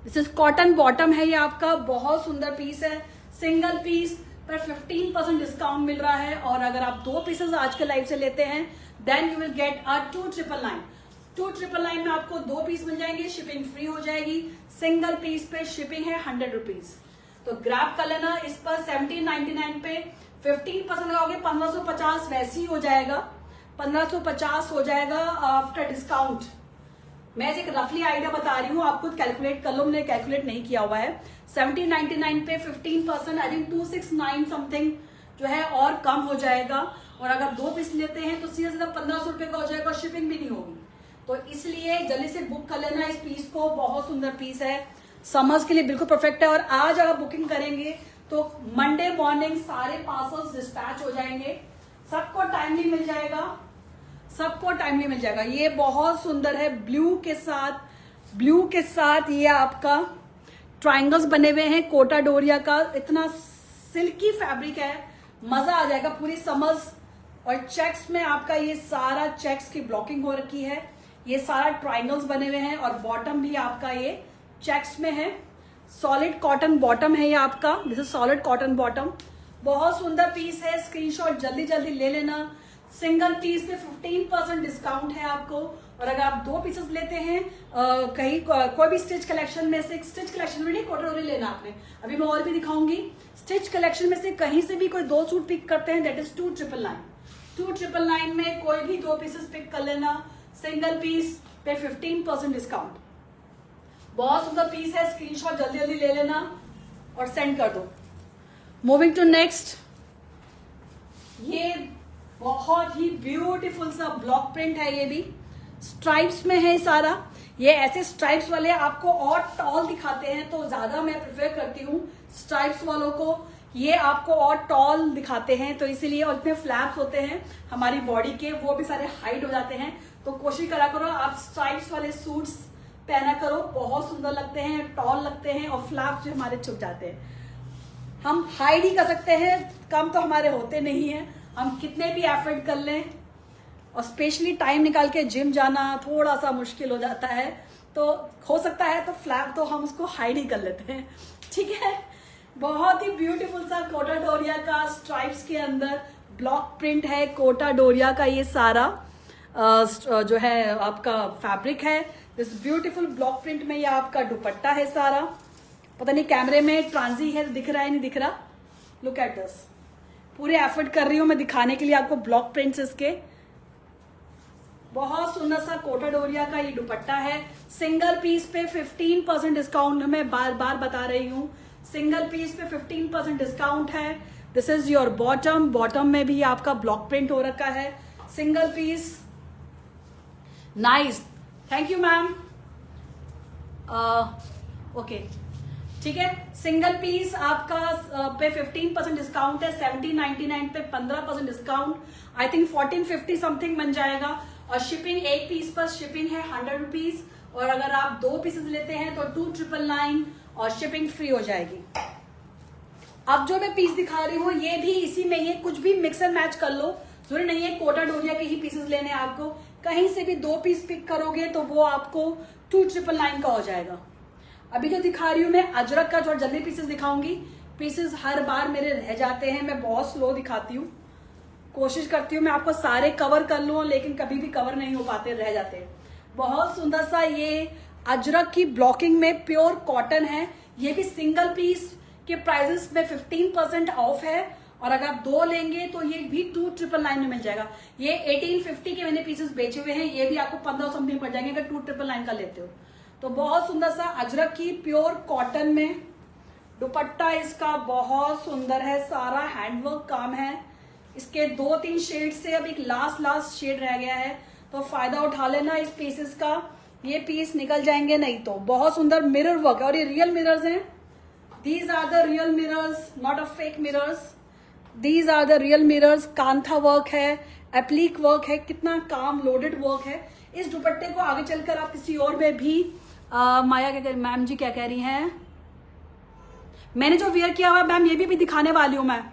this is cotton bottom है ये आपका। बहुत सुंदर पीस है, सिंगल पीस पर 15% डिस्काउंट मिल रहा है, और अगर आप 2 पीसेस आज के लाइव से लेते हैं देन यू विल गेट 2999। 2999 में आपको 2 पीस मिल जाएंगे, शिपिंग फ्री हो जाएगी। सिंगल पीस पे शिपिंग है 100 रुपीज, तो ग्रैब कर लेना। इस पर 1799 पे 15% लगाओगे 1550 वैसे ही हो जाएगा, 1550 हो जाएगा आफ्टर डिस्काउंट। मैं एक रफली आइडिया बता रही हूँ, आप खुद कैलकुलेट कर लो, मैंने कैलकुलेट नहीं किया हुआ है। 1799 पे 15% आई थिंक 269 समथिंग जो है और कम हो जाएगा, और अगर 2 पीस लेते हैं तो सीधा सीधा 1500 रुपए का हो जाएगा और शिपिंग भी नहीं होगी। तो इसलिए जल्दी से बुक कर लेना इस पीस को, बहुत सुंदर पीस है, समर्स के लिए बिल्कुल परफेक्ट है। और आज अगर बुकिंग करेंगे तो मंडे मॉर्निंग सारे पार्सल्स डिस्पैच हो जाएंगे, सबको टाइमली मिल जाएगा, सबको टाइमली मिल जाएगा। ये बहुत सुंदर है, ब्लू के साथ, ब्लू के साथ ये आपका ट्रायंगल्स बने हुए हैं कोटा डोरिया का, इतना सिल्की फैब्रिक है, मजा आ जाएगा पूरी समर्स। और चेक्स में आपका ये सारा चेक्स की ब्लॉकिंग हो रखी है, ये सारा ट्रायंगल्स बने हुए हैं, और बॉटम भी आपका ये चेक्स में है, सॉलिड कॉटन बॉटम है ये आपका, this is solid cotton bottom. बहुत सुंदर पीस है, स्क्रीनशॉट जल्दी जल्दी ले लेना। सिंगल पीस पे 15% डिस्काउंट है आपको, और अगर आप 2 पीसेस लेते हैं कहीं कोई भी स्टिच कलेक्शन में से, स्टिच कलेक्शन में नहीं कोटोरी लेना आपने, अभी मैं और भी दिखाऊंगी, स्टिच कलेक्शन में से कहीं से भी कोई 2 सूट पिक करते हैं, दैट इज 2999। 2999 में कोई भी 2 पीसेस पिक कर लेना, सिंगल पीस पे 15% डिस्काउंट। बहुत सुंदर पीस है, स्क्रीनशॉट जल्दी जल्दी ले लेना और सेंड कर दो। मूविंग टू नेक्स्ट, ये बहुत ही ब्यूटीफुल सा ब्लॉक प्रिंट है, ये भी स्ट्राइप्स में है सारा। ये ऐसे स्ट्राइप्स वाले आपको और टॉल दिखाते हैं, तो ज्यादा मैं प्रेफर करती हूँ स्ट्राइप्स वालों को, ये आपको और टॉल दिखाते हैं, तो इसीलिए, और इतने फ्लैप्स होते हैं हमारी बॉडी के, वो भी सारे हाइड हो जाते हैं। तो कोशिश करा करो आप स्ट्राइप्स वाले सूट्स पहना करो, बहुत सुंदर लगते हैं, टॉल लगते हैं, और फ्लैप्स भी हमारे छुप जाते हैं। हम हाइड ही कर सकते हैं, कम तो हमारे होते नहीं है, हम कितने भी एफर्ट कर लें, और स्पेशली टाइम निकाल के जिम जाना थोड़ा सा मुश्किल हो जाता है, तो हो सकता है तो फ्लैप तो हम उसको हाइड ही कर लेते हैं। ठीक है, बहुत ही ब्यूटीफुल सा कोटा डोरिया का स्ट्राइप्स के अंदर ब्लॉक प्रिंट है, कोटा डोरिया का ये सारा जो है आपका फैब्रिक है। दिस ब्यूटीफुल ब्लॉक प्रिंट में ये आपका दुपट्टा है सारा। पता नहीं कैमरे में ट्रांजी है, दिख रहा है नहीं दिख रहा। लुक एट दिस, पूरे एफर्ट कर रही हूं मैं दिखाने के लिए आपको ब्लॉक प्रिंट्स इसके। बहुत सुंदर सा कोटा डोरिया का ये दुपट्टा है। सिंगल पीस पे 15% डिस्काउंट, मैं बार बार बता रही हूं, सिंगल पीस पे 15% डिस्काउंट है। This is your bottom, bottom में भी आपका ब्लॉक प्रिंट हो रखा है। Single piece, nice, thank you ma'am. Okay ठीक है, सिंगल पीस आपका पे 15% डिस्काउंट है। 1799 पे 15% डिस्काउंट, आई थिंक 1450 समथिंग बन जाएगा। और शिपिंग, एक पीस पर शिपिंग है 100 रुपीज, और अगर आप 2 पीसेस लेते हैं तो 2999 और शिपिंग फ्री हो जाएगी। अब जो मैं पीस दिखा रही हूँ ये भी इसी में, ये कुछ भी मिक्स एंड मैच कर लो, जरूरी नहीं है कोटा डोरिया के ही पीसेस लेने आपको। कहीं से भी 2 पीस पिक करोगे तो वो आपको 2999 का हो जाएगा। अभी जो दिखा रही हूँ मैं अजरक का, जो जल्दी पीसेस दिखाऊंगी। पीसेस हर बार मेरे रह जाते हैं, मैं बहुत स्लो दिखाती हूँ, कोशिश करती हूँ मैं आपको सारे कवर कर लूँ, लेकिन कभी भी कवर नहीं हो पाते, रह जाते हैं। बहुत सुंदर सा ये अजरक की ब्लॉकिंग में प्योर कॉटन है। ये भी सिंगल पीस के प्राइजेस में 15% ऑफ है, और अगर आप 2 लेंगे तो ये भी 2999 में मिल जाएगा। ये 1850 के मैंने पीसेस बेचे हुए हैं, ये भी आपको 1500 समथिंग पड़ जाएंगे अगर 2999 का लेते हो। तो बहुत सुंदर सा अजरक की प्योर कॉटन में दुपट्टा इसका बहुत सुंदर है, सारा हैंडवर्क काम है। इसके 2-3 शेड से अब एक लास्ट शेड रह गया है, तो फायदा उठा लेना इस पीसेस का, ये पीस निकल जाएंगे नहीं तो। बहुत सुंदर मिरर वर्क है, और ये रियल मिरर्स हैं। These are the real mirrors, not a fake mirrors. These are the real mirrors. Kantha work है, एप्लीक वर्क है, कितना काम लोडेड वर्क है। इस दुपट्टे को आगे चलकर आप किसी और में भी माया क्या कह रही, मैम जी क्या कह रही हैं, मैंने जो वेयर किया हुआ है मैम ये भी दिखाने वाली हूं मैं।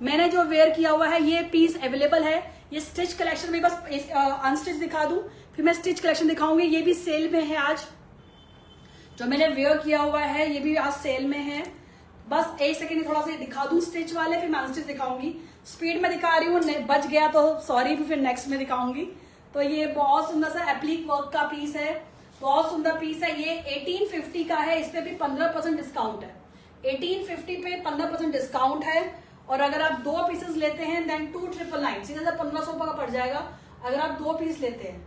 मैंने जो वेयर किया हुआ है ये पीस अवेलेबल है। ये स्टिच कलेक्शन में, बस अनस्टिच दिखा दूं फिर मैं स्टिच कलेक्शन दिखाऊंगी। ये भी सेल में है आज, जो मैंने वेयर किया हुआ है ये भी आज सेल में है। बस 1 सेकेंड थोड़ा सा दिखा दूं स्टिच वाले, फिर मैं अनस्टिच दिखाऊंगी। स्पीड में दिखा रही हूँ, बच गया तो सॉरी, फिर नेक्स्ट में दिखाऊंगी। तो ये बहुत सुंदर सा एप्लीक वर्क का पीस है, बहुत सुंदर पीस है। ये 1850 का है, इस पे भी 15% डिस्काउंट है। 1850 पे 15% डिस्काउंट है, और अगर आप 2 पीसेस लेते हैं देन 2999, सीधा 1500 का पड़ जाएगा। अगर आप 2 पीस लेते हैं,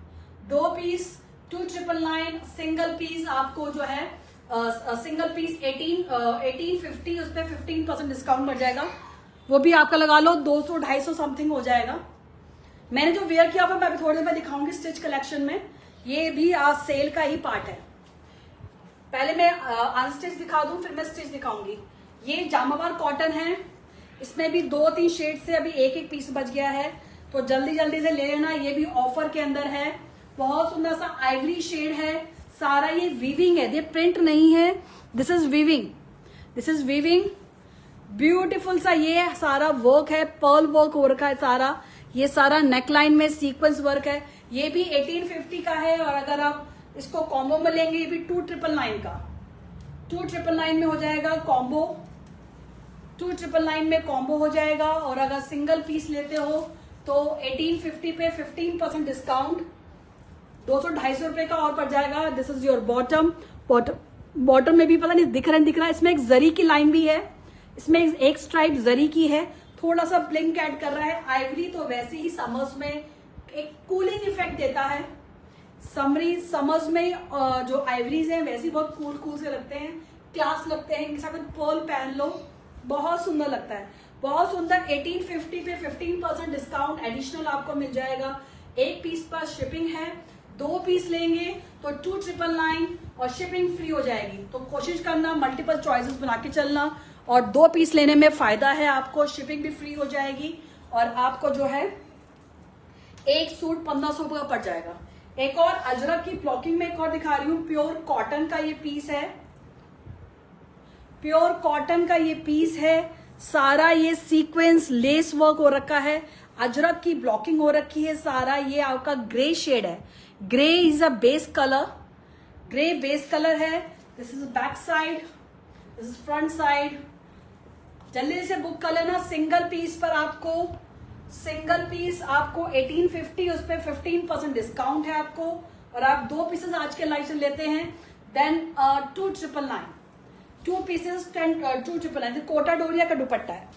2 पीस 2999, सिंगल पीस आपको जो है सिंगल पीस 1850, उस पर 15% डिस्काउंट पड़ जाएगा, वो भी आपका लगा लो 200-250 समथिंग हो जाएगा। मैंने जो वेयर किया मैं अभी थोड़ी देर में दिखाऊंगी स्टिच कलेक्शन में, ये भी आज सेल का ही पार्ट है। पहले मैं अनस्टिच दिखा दूं फिर मैं स्टिच दिखाऊंगी। ये जामावार कॉटन है, इसमें भी 2-3 शेड से अभी एक पीस बच गया है, तो जल्दी जल्दी से ले लेना। ये भी ऑफर के अंदर है। बहुत सुंदर सा आइवरी शेड है, सारा ये वीविंग है, ये प्रिंट नहीं है, this is weaving, this is weaving. Beautiful सा ये सारा वर्क है, पर्ल वर्क हो रखा है सारा। ये सारा नेकलाइन में सीक्वेंस वर्क है। ये भी 1850 का है, और अगर आप इसको कॉम्बो में लेंगे ये भी 2999 का, 2999 में हो जाएगा कॉम्बो, 2999 में कॉम्बो हो जाएगा। और अगर सिंगल पीस लेते हो तो 1850 पे 15% डिस्काउंट, 200-250 रुपए का और पड़ जाएगा। This is your bottom. Bottom में भी पता नहीं दिख रहा है, इसमें एक जरी की लाइन भी है, इसमें एक स्ट्राइप जरी की है, थोड़ा सा ब्लिंक ऐड कर रहा है। आइवरी तो वैसे ही समर्स में एक कूलिंग इफेक्ट देता है। समर्स में जो आइवरीज हैं वैसे बहुत कूल से लगते हैं, क्लास लगते हैं, इनके साथ पर्ल पहन लो, बहुत सुंदर लगता है, बहुत सुंदर। 1850 पे 15% डिस्काउंट एडिशनल आपको मिल जाएगा। एक पीस पर शिपिंग है, 2 पीस लेंगे तो 2999 और शिपिंग फ्री हो जाएगी। तो कोशिश करना मल्टीपल चॉइसेस बना के चलना, और 2 पीस लेने में फायदा है आपको, शिपिंग भी फ्री हो जाएगी, और आपको जो है एक सूट 1500 का पड़ जाएगा। एक और अजरक की ब्लॉकिंग में एक और दिखा रही हूँ, प्योर कॉटन का ये पीस है, प्योर कॉटन का ये पीस है, सारा ये सीक्वेंस लेस वर्क हो रखा है, अजरक की ब्लॉकिंग हो रखी है सारा। ये आपका ग्रे शेड है, grey is a base colour, grey base colour है। This is back side, this is front side. जल्दी से बुक कर लेना। सिंगल पीस पर आपको सिंगल पीस आपको 1850, उस पर 15% डिस्काउंट है आपको, और आप 2 पीसेस आज के लाइव से लेते हैं देन 2999, 2 पीसेस 2999। कोटा डोरिया का दुपट्टा है,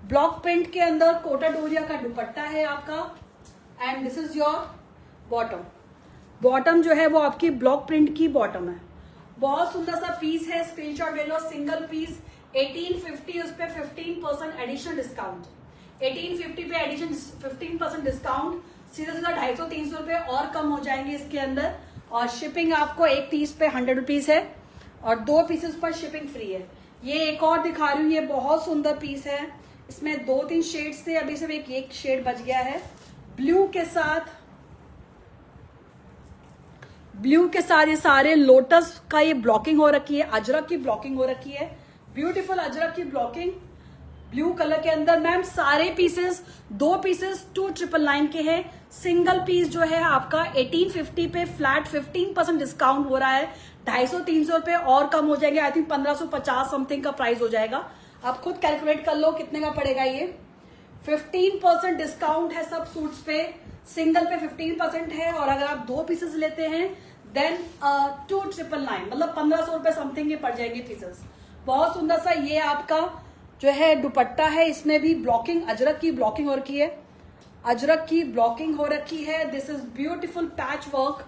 ब्लॉक प्रिंट के अंदर कोटा डोरिया का दुपट्टा है आपका, and this is your bottom. Bottom जो है वो आपकी ब्लॉक प्रिंट की बॉटम है, बहुत सुंदर सा पीस है, स्क्रीनशॉट ले लो। सिंगल पीस 1850, उस पर 15% एडिशनल डिस्काउंट, 1850 पे एडिशन 15% डिस्काउंट, सीधा सीधा 250-300 रुपए और कम हो जाएंगे इसके अंदर। और शिपिंग आपको एक पीस पे 100 रुपीज है, और 2 पीसेस पर शिपिंग फ्री है। ये एक और दिखा रही हूँ, ये बहुत सुंदर पीस है, इसमें 2-3 शेड्स थे, अभी सिर्फ एक शेड बच गया है। ब्लू के साथ ये सारे लोटस का ये ब्लॉकिंग हो रखी है, अजरक की ब्लॉकिंग हो रखी है, ब्यूटीफुल अजरक की ब्लॉकिंग ब्लू कलर के अंदर। मैम सारे पीसेस 2 पीसेस 2999 के हैं। सिंगल पीस जो है आपका 1850 पे फ्लैट 15% डिस्काउंट हो रहा है, 250-300 रुपए और कम हो जाएंगे, आई थिंक 1550 समथिंग का प्राइस हो जाएगा। आप खुद कैलकुलेट कर लो कितने का पड़ेगा ये। 15% डिस्काउंट है सब सूट्स पे, सिंगल पे 15% है, और अगर आप 2 पीसेस लेते हैं देन 2999, मतलब 1500 रुपए समथिंग ये पड़ जाएंगे पीसेस। बहुत सुंदर सा ये आपका जो है दुपट्टा है, इसमें भी ब्लॉकिंग, अजरक की ब्लॉकिंग हो रखी है, अजरक की ब्लॉकिंग हो रखी है। This is beautiful patch work,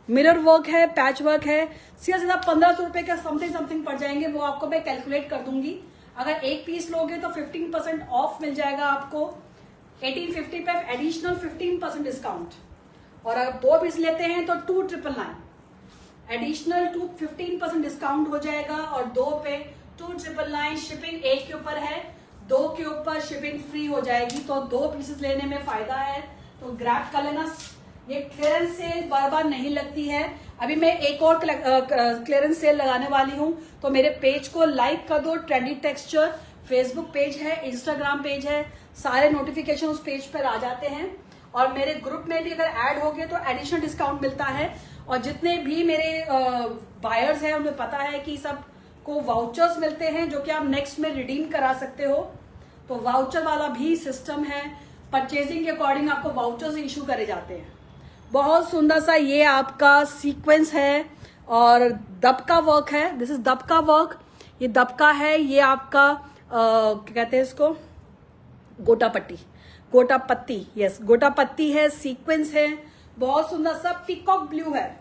mirror work है, पैच वर्क है, सीधा 1500 रुपए का समथिंग पड़ जाएंगे, वो आपको मैं कैलकुलेट कर दूंगी। अगर एक पीस लोगे तो 15% ऑफ मिल जाएगा आपको, 1850 पे एडिशनल 15% डिस्काउंट, और अगर 2 पीस लेते हैं तो 2999 एडिशनल 15% डिस्काउंट हो जाएगा, और 2 पे 2999। शिपिंग एक के ऊपर है, 2 के ऊपर शिपिंग फ्री हो जाएगी, तो 2 पीसेस लेने में फायदा है, तो ग्रैब कर लेना। ये क्लियरेंस सेल बार बार नहीं लगती है, अभी मैं एक और क्लियरेंस सेल लगाने वाली हूँ, तो मेरे पेज को लाइक कर दो। ट्रेंडी टेक्सचर फेसबुक पेज है, इंस्टाग्राम पेज है, सारे नोटिफिकेशन उस पेज पर आ जाते हैं, और मेरे ग्रुप में भी अगर ऐड हो गए तो एडिशनल डिस्काउंट मिलता है। और जितने भी मेरे बायर्स हैं उन्हें पता है कि सब को वाउचर्स मिलते हैं जो कि आप नेक्स्ट में रिडीम करा सकते हो, तो वाउचर वाला भी सिस्टम है, परचेजिंग के अकॉर्डिंग आपको वाउचर्स इशू करे जाते हैं। बहुत सुंदर सा ये आपका सीक्वेंस है और दबका वर्क है, दिस इज दबका वर्क, ये दबका है, ये आपका क्या कहते हैं इसको, गोटा पत्ती, यस गोटा पत्ती है, सीक्वेंस है, बहुत सुंदर सा पीकॉक ब्लू है,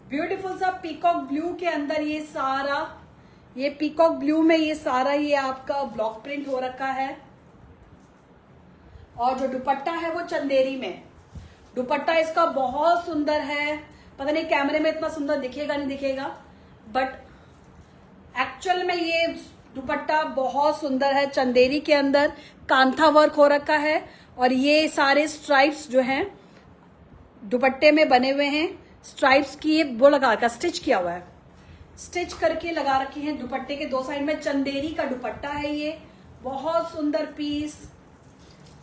ब्यूटीफुल सा पीकॉक ब्लू के अंदर ये सारा, ये पीकॉक ब्लू में ये सारा ये आपका ब्लॉक प्रिंट हो रखा है, और जो दुपट्टा है वो चंदेरी में, दुपट्टा इसका बहुत सुंदर है, पता नहीं कैमरे में इतना सुंदर दिखेगा नहीं दिखेगा, बट एक्चुअल में ये दुपट्टा बहुत सुंदर है, चंदेरी के अंदर कांथा वर्क हो रखा है, और ये सारे स्ट्राइप्स जो हैं दुपट्टे में बने हुए हैं, स्ट्राइप्स की ये वो लगा रखा, स्टिच किया हुआ है, स्टिच करके लगा रखी है दुपट्टे के 2 साइड में। चंदेरी का दुपट्टा है ये, बहुत सुंदर पीस,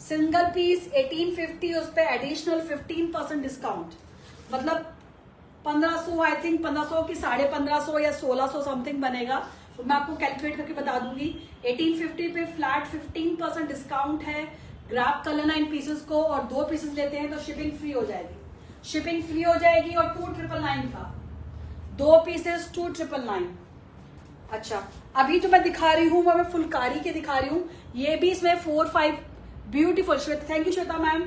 सिंगल पीस 1850, उस पर एडिशनल 15% डिस्काउंट, मतलब 1500, आई थिंक 1500 की 1550 या 1600 समथिंग बनेगा, तो मैं आपको कैलकुलेट करके बता दूंगी। 1850 पे फ्लैट 15% डिस्काउंट है, ग्रैब कर लेना इन पीसेस को, और 2 पीसेस लेते हैं तो शिपिंग फ्री हो जाएगी, शिपिंग फ्री हो जाएगी, और 2999 का 2 पीसेस 2999। अच्छा, अभी जो मैं दिखा रही हूँ वो मैं फुलकारी के दिखा रही हूँ, ये भी इसमें 4-5 beautiful, Shweta thank you Shweta ma'am,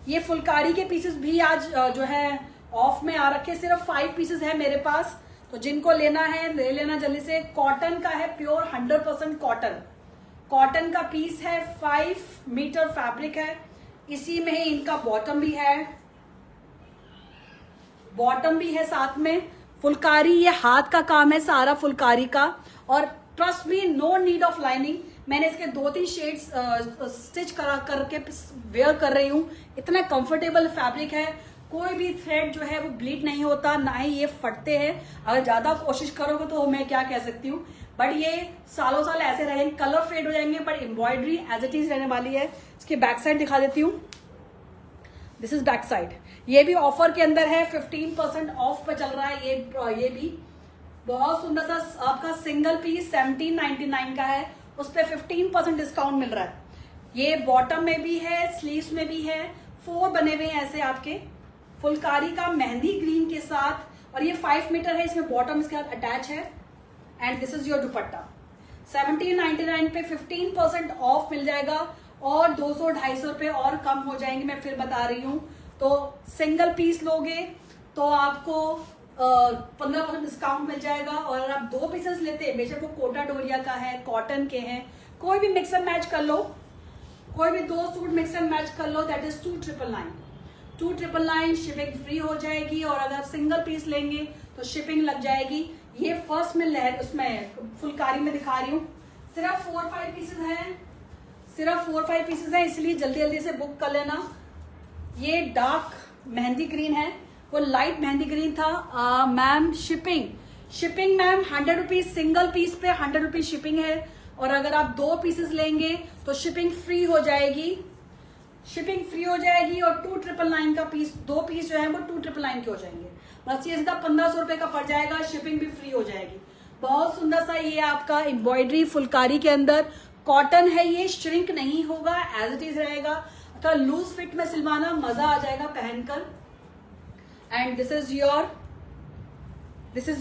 ये फुलकारी के पीसेस भी आज जो है ऑफ में आ रखे, सिर्फ 5 पीसेस है मेरे पास, तो जिनको लेना है ले लेना जल्दी से। कॉटन का है, प्योर 100% कॉटन का पीस है, 5 मीटर फैब्रिक है, इसी में ही इनका बॉटम भी है साथ में। फुलकारी ये हाथ का काम है सारा फुलकारी का, और trust me know need of lining, मैंने इसके 2-3 शेड्स स्टिच करके वेयर कर रही हूँ, इतना कंफर्टेबल फैब्रिक है, कोई भी थ्रेड जो है वो ब्लीड नहीं होता, ना ही ये फटते हैं, अगर ज्यादा कोशिश करोगे तो मैं क्या कह सकती हूँ, बट ये सालों साल ऐसे रहेंगे, कलर फेड हो जाएंगे, but embroidery as it is रहने वाली है। इसकी बैक साइड दिखा देती हूँ, दिस इज बैक साइड, ये भी ऑफर के अंदर है, 15% ऑफ पे चल रहा है ये भी बहुत सुंदर सा आपका सिंगल पीस 1799 का है, उस पर 15% डिस्काउंट मिल रहा है। ये बॉटम में भी है, स्लीव्स में भी है, 4 बने हुए हैं ऐसे आपके फुलकारी का मेहंदी ग्रीन के साथ, और ये 5 मीटर है, इसमें बॉटम इसके साथ अटैच है। एंड दिस इज योर दुपट्टा। 1799 पे 15% ऑफ मिल जाएगा और 200-250 रुपए और कम हो जाएंगे। मैं फिर बता रही हूँ, तो सिंगल पीस लोगे तो आपको 15% डिस्काउंट मिल जाएगा, और अगर आप 2 पीसेस लेते हैं, बेशक वो कोटा डोरिया का है, कॉटन के हैं, कोई भी मिक्स एंड मैच कर लो, कोई भी 2 सूट मिक्स एंड मैच कर लो, दैट इज 2999। 2999 शिपिंग फ्री हो जाएगी, और अगर सिंगल पीस लेंगे तो शिपिंग लग जाएगी। ये फर्स्ट में लहर उसमें फुलकारी में दिखा रही हूँ, सिर्फ 4-5 पीसेस हैं, सिर्फ 4-5 पीसेस हैं, इसलिए जल्दी जल्दी से बुक कर लेना। ये डार्क मेहंदी ग्रीन है, वो लाइट मेहंदी ग्रीन था। Ma'am shipping ma'am 100 rupees single piece पे 100 रुपीज शिपिंग है, और अगर आप 2 पीसेस लेंगे तो शिपिंग फ्री हो जाएगी, शिपिंग फ्री हो जाएगी। और 2999 का पीस, 2 पीस जो है वो 2999 के हो जाएंगे, बस ये सीधा 1500 रुपए का पड़ जाएगा, शिपिंग भी फ्री हो जाएगी। बहुत सुंदर सा ये आपका एम्ब्रॉयडरी फुलकारी के अंदर कॉटन है, ये श्रिंक नहीं होगा, एज इट इज रहेगा। तो लूज फिट में सिलवाना, मजा आ जाएगा पहनकर। And this is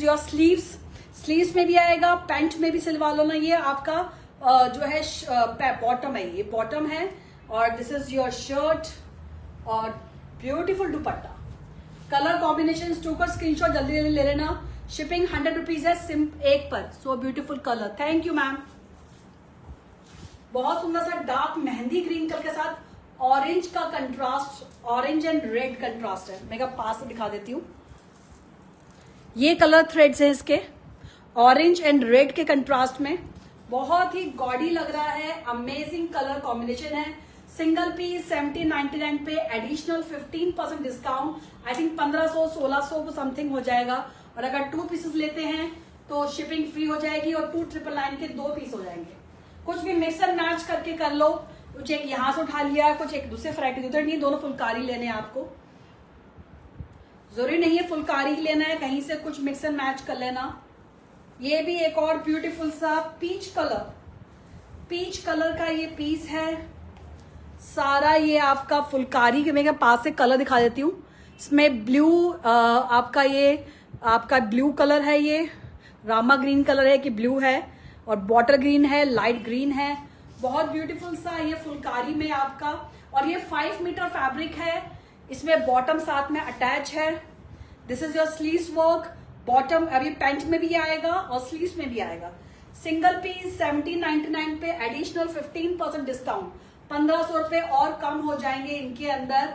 your sleeves में भी आएगा, पैंट में भी सिलवा लो ना। ये आपका जो है बॉटम है, ये बॉटम है, और दिस इज योर शर्ट और ब्यूटीफुल दुपट्टा। कलर कॉम्बिनेशन 2 का स्क्रीनशॉट जल्दी जल्दी ले लेना। शिपिंग 100 रुपीज है एक पर। So beautiful colour, thank you ma'am. बहुत सुंदर सा डार्क मेहंदी ग्रीन कलर के साथ ऑरेंज का contrast, orange and red contrast है। मैं पास से दिखा देती हूँ, ये कलर थ्रेड्स है इसके, ऑरेंज एंड रेड के कंट्रास्ट में, बहुत ही गॉडी लग रहा है, अमेजिंग कलर कॉम्बिनेशन है। सिंगल पीस 1799 पे एडिशनल 15% डिस्काउंट, आई थिंक 1500-1600 को समथिंग हो जाएगा। और अगर 2 पीसेस लेते हैं तो शिपिंग फ्री हो जाएगी, और 2999 के 2 पीस हो जाएंगे। कुछ भी मिक्स एंड मैच करके कर लो, कुछ एक यहाँ से उठा लिया, कुछ एक दूसरे वैरायटी उधर नहीं, दोनों फुलकारी लेने हैं आपको, जरूरी नहीं है फुलकारी ही लेना है, कहीं से कुछ मिक्स एंड मैच कर लेना। ये भी एक और ब्यूटीफुल सा पीच कलर का ये पीस है सारा। ये आपका फुलकारी के, मैं पास से कलर दिखा देती हूँ। इसमें ब्लू आपका ब्लू कलर है, ये रामा ग्रीन कलर है कि ब्लू है, और बॉटल ग्रीन है, लाइट ग्रीन है, बहुत ब्यूटीफुल सा ये फुलकारी में आपका। और ये 5 मीटर फैब्रिक है, इसमें बॉटम साथ में अटैच है। This is your sleeves work, bottom अभी पैंट में भी आएगा और स्लीव्स में भी आएगा। सिंगल पीस 1799 पे एडिशनल 15% डिस्काउंट, 1500 रुपए और कम हो जाएंगे इनके अंदर।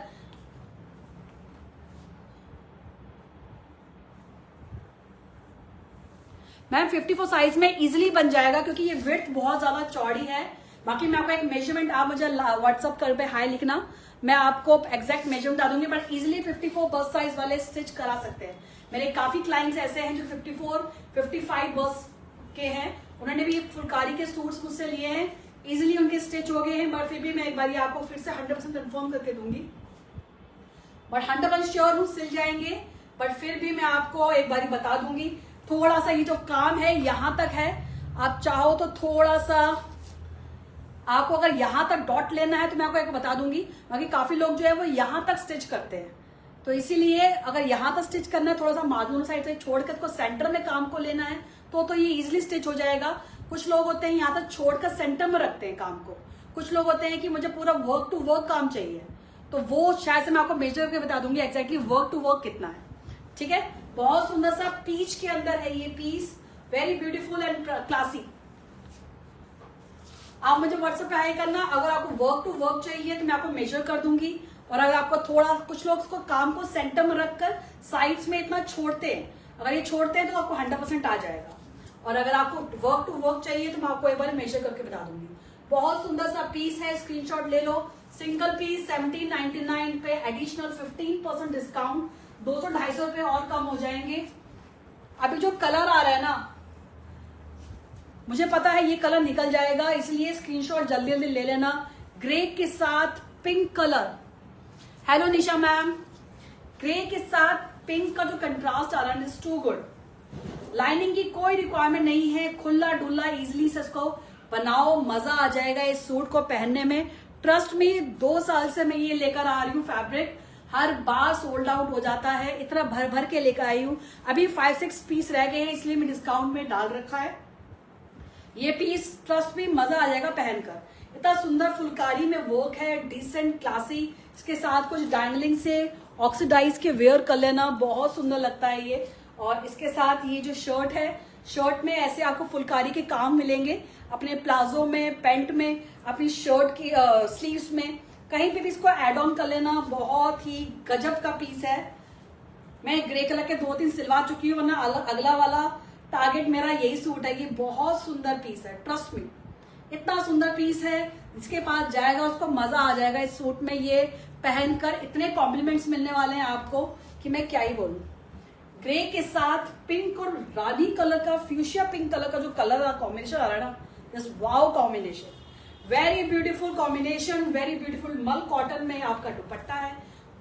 मैम 54 साइज में इजीली बन जाएगा, क्योंकि ये विड्थ बहुत ज्यादा चौड़ी है। बाकी मैं आपको एक मेजरमेंट, आप मुझे व्हाट्सअप कर पे हाई लिखना, मैं आपको एग्जैक्ट मेजरमेंट बता दूंगी, बट इजीली 54 बस साइज वाले स्टिच करा सकते हैं। मेरे काफी क्लाइंट्स ऐसे हैं जो 54-55 बस के हैं, उन्होंने भी फुलकारी के सूट्स मुझसे लिए हैं, इजीली उनके स्टिच हो गए हैं। बट फिर भी मैं एक बार आपको फिर से 100% कंफर्म करके दूंगी, बट 100% श्योर हूँ सिल जाएंगे। बट फिर भी मैं आपको एक बार बता दूंगी, थोड़ा सा ये जो काम है यहां तक है, आप चाहो तो थोड़ा सा आपको अगर यहां तक डॉट लेना है तो मैं आपको एक बता दूंगी, बाकी काफी लोग जो है वो यहां तक स्टिच करते हैं, तो इसीलिए अगर यहां तक स्टिच करना है, थोड़ा सा मार्जिन साइड से छोड़कर इसको सेंटर में काम को लेना है तो ये इजिली स्टिच हो जाएगा। कुछ लोग होते हैं यहाँ तक छोड़कर सेंटर में रखते हैं काम को, कुछ लोग होते हैं कि मुझे पूरा वर्क टू वर्क काम चाहिए, तो वो शायद से मैं आपको मेजर करके बता दूंगी एक्जैक्टली वर्क टू वर्क कितना है। ठीक है, बहुत सुंदर सा पीच के अंदर है ये piece, very beautiful and classy. आप मुझे व्हाट्सएप पे हाई करना, अगर आपको वर्क टू वर्क चाहिए तो मैं आपको मेजर कर दूंगी, और अगर आपको थोड़ा, कुछ लोग उसको काम को सेंटर में रखकर साइड्स में इतना छोड़ते हैं, अगर ये छोड़ते हैं तो आपको 100% आ जाएगा, और अगर आपको वर्क टू वर्क चाहिए तो मैं आपको एक बार मेजर करके बता दूंगी। बहुत सुंदर सा पीस है, स्क्रीनशॉट ले लो। सिंगल पीस 1799 पे एडिशनल 15% डिस्काउंट, 200-250 रुपए और कम हो जाएंगे। अभी जो कलर आ रहा है ना, मुझे पता है ये कलर निकल जाएगा, इसलिए स्क्रीनशॉट जल्दी जल्दी ले लेना। ग्रे के साथ पिंक कलर, हेलो निशा मैम, ग्रे के साथ पिंक का जो कंट्रास्ट आ रहा है, इज टू गुड। लाइनिंग की कोई रिक्वायरमेंट नहीं है, खुला डुल्ला इजिली से इसको बनाओ, मजा आ जाएगा इस सूट को पहनने में। ट्रस्ट में 2 साल से मैं ये लेकर आ रही हूँ फैब्रिक, हर बार सोल्ड आउट हो जाता है, इतना भर भर के लेकर आई हूँ। अभी 5-6 पीस रह गए हैं, इसलिए मैं डिस्काउंट में डाल रखा है। ये पीस ट्रस्ट में मजा आ जाएगा पहनकर। इतना सुंदर फुलकारी में वर्क है, डिसेंट क्लासी। इसके साथ कुछ डैंगलिंग से ऑक्सीडाइज के वेयर कर लेना, बहुत सुंदर लगता है ये। और इसके साथ ये जो शर्ट है, शर्ट में ऐसे आपको फुलकारी के काम मिलेंगे, अपने प्लाजो में, पैंट में, अपनी शर्ट की स्लीव्स में, कहीं पे भी इसको एड ऑन कर लेना। बहुत ही गजब का पीस है। मैं ग्रे कलर के 2-3 सिलवा चुकी हूँ, वरना अगला वाला टारगेट मेरा यही सूट है। ये बहुत सुंदर पीस है, ट्रस्ट मी, इतना सुंदर पीस है। जिसके पास जाएगा उसको मजा आ जाएगा इस सूट में। ये पहनकर इतने कॉम्प्लीमेंट्स मिलने वाले हैं आपको कि मैं क्या ही बोलूं। ग्रे के साथ पिंक और रानी कलर का, फ्यूशिया पिंक कलर का जो कलर कॉम्बिनेशन आ रहा है ना, just wow combination, very beautiful combination, very beautiful. मल कॉटन में आपका दुपट्टा है,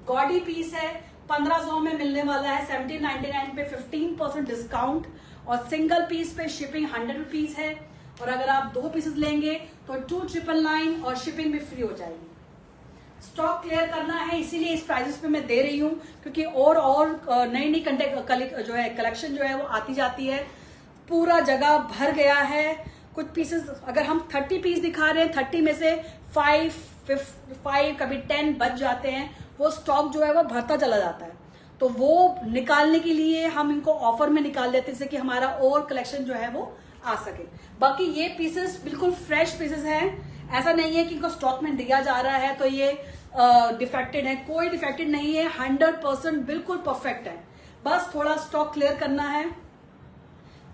गॉडी पीस है, 1500 में मिलने वाला है, 1799 पे 15% डिस्काउंट, और सिंगल पीस पे शिपिंग 100 रुपीज है। और अगर आप 2 पीसेस लेंगे तो 2999 और शिपिंग भी फ्री हो जाएगी। स्टॉक क्लियर करना है, इसीलिए इस प्राइसेस पे मैं दे रही हूँ, क्योंकि और नई नई जो है कलेक्शन जो है वो आती जाती है। पूरा जगह भर गया है। कुछ पीसेस अगर हम 30 पीस दिखा रहे हैं, 30 में से 5 कभी 10 बच जाते हैं। वो स्टॉक जो है वो भरता चला जाता है, तो वो निकालने के लिए हम इनको ऑफर में निकाल देते हैं, जिससे कि हमारा और कलेक्शन जो है वो आ सके। बाकी ये पीसेस बिल्कुल फ्रेश पीसेस हैं, ऐसा नहीं है कि इनको स्टॉक में दिया जा रहा है तो ये डिफेक्टेड है, कोई डिफेक्टेड नहीं है, 100% बिल्कुल परफेक्ट है। बस थोड़ा स्टॉक क्लियर करना है,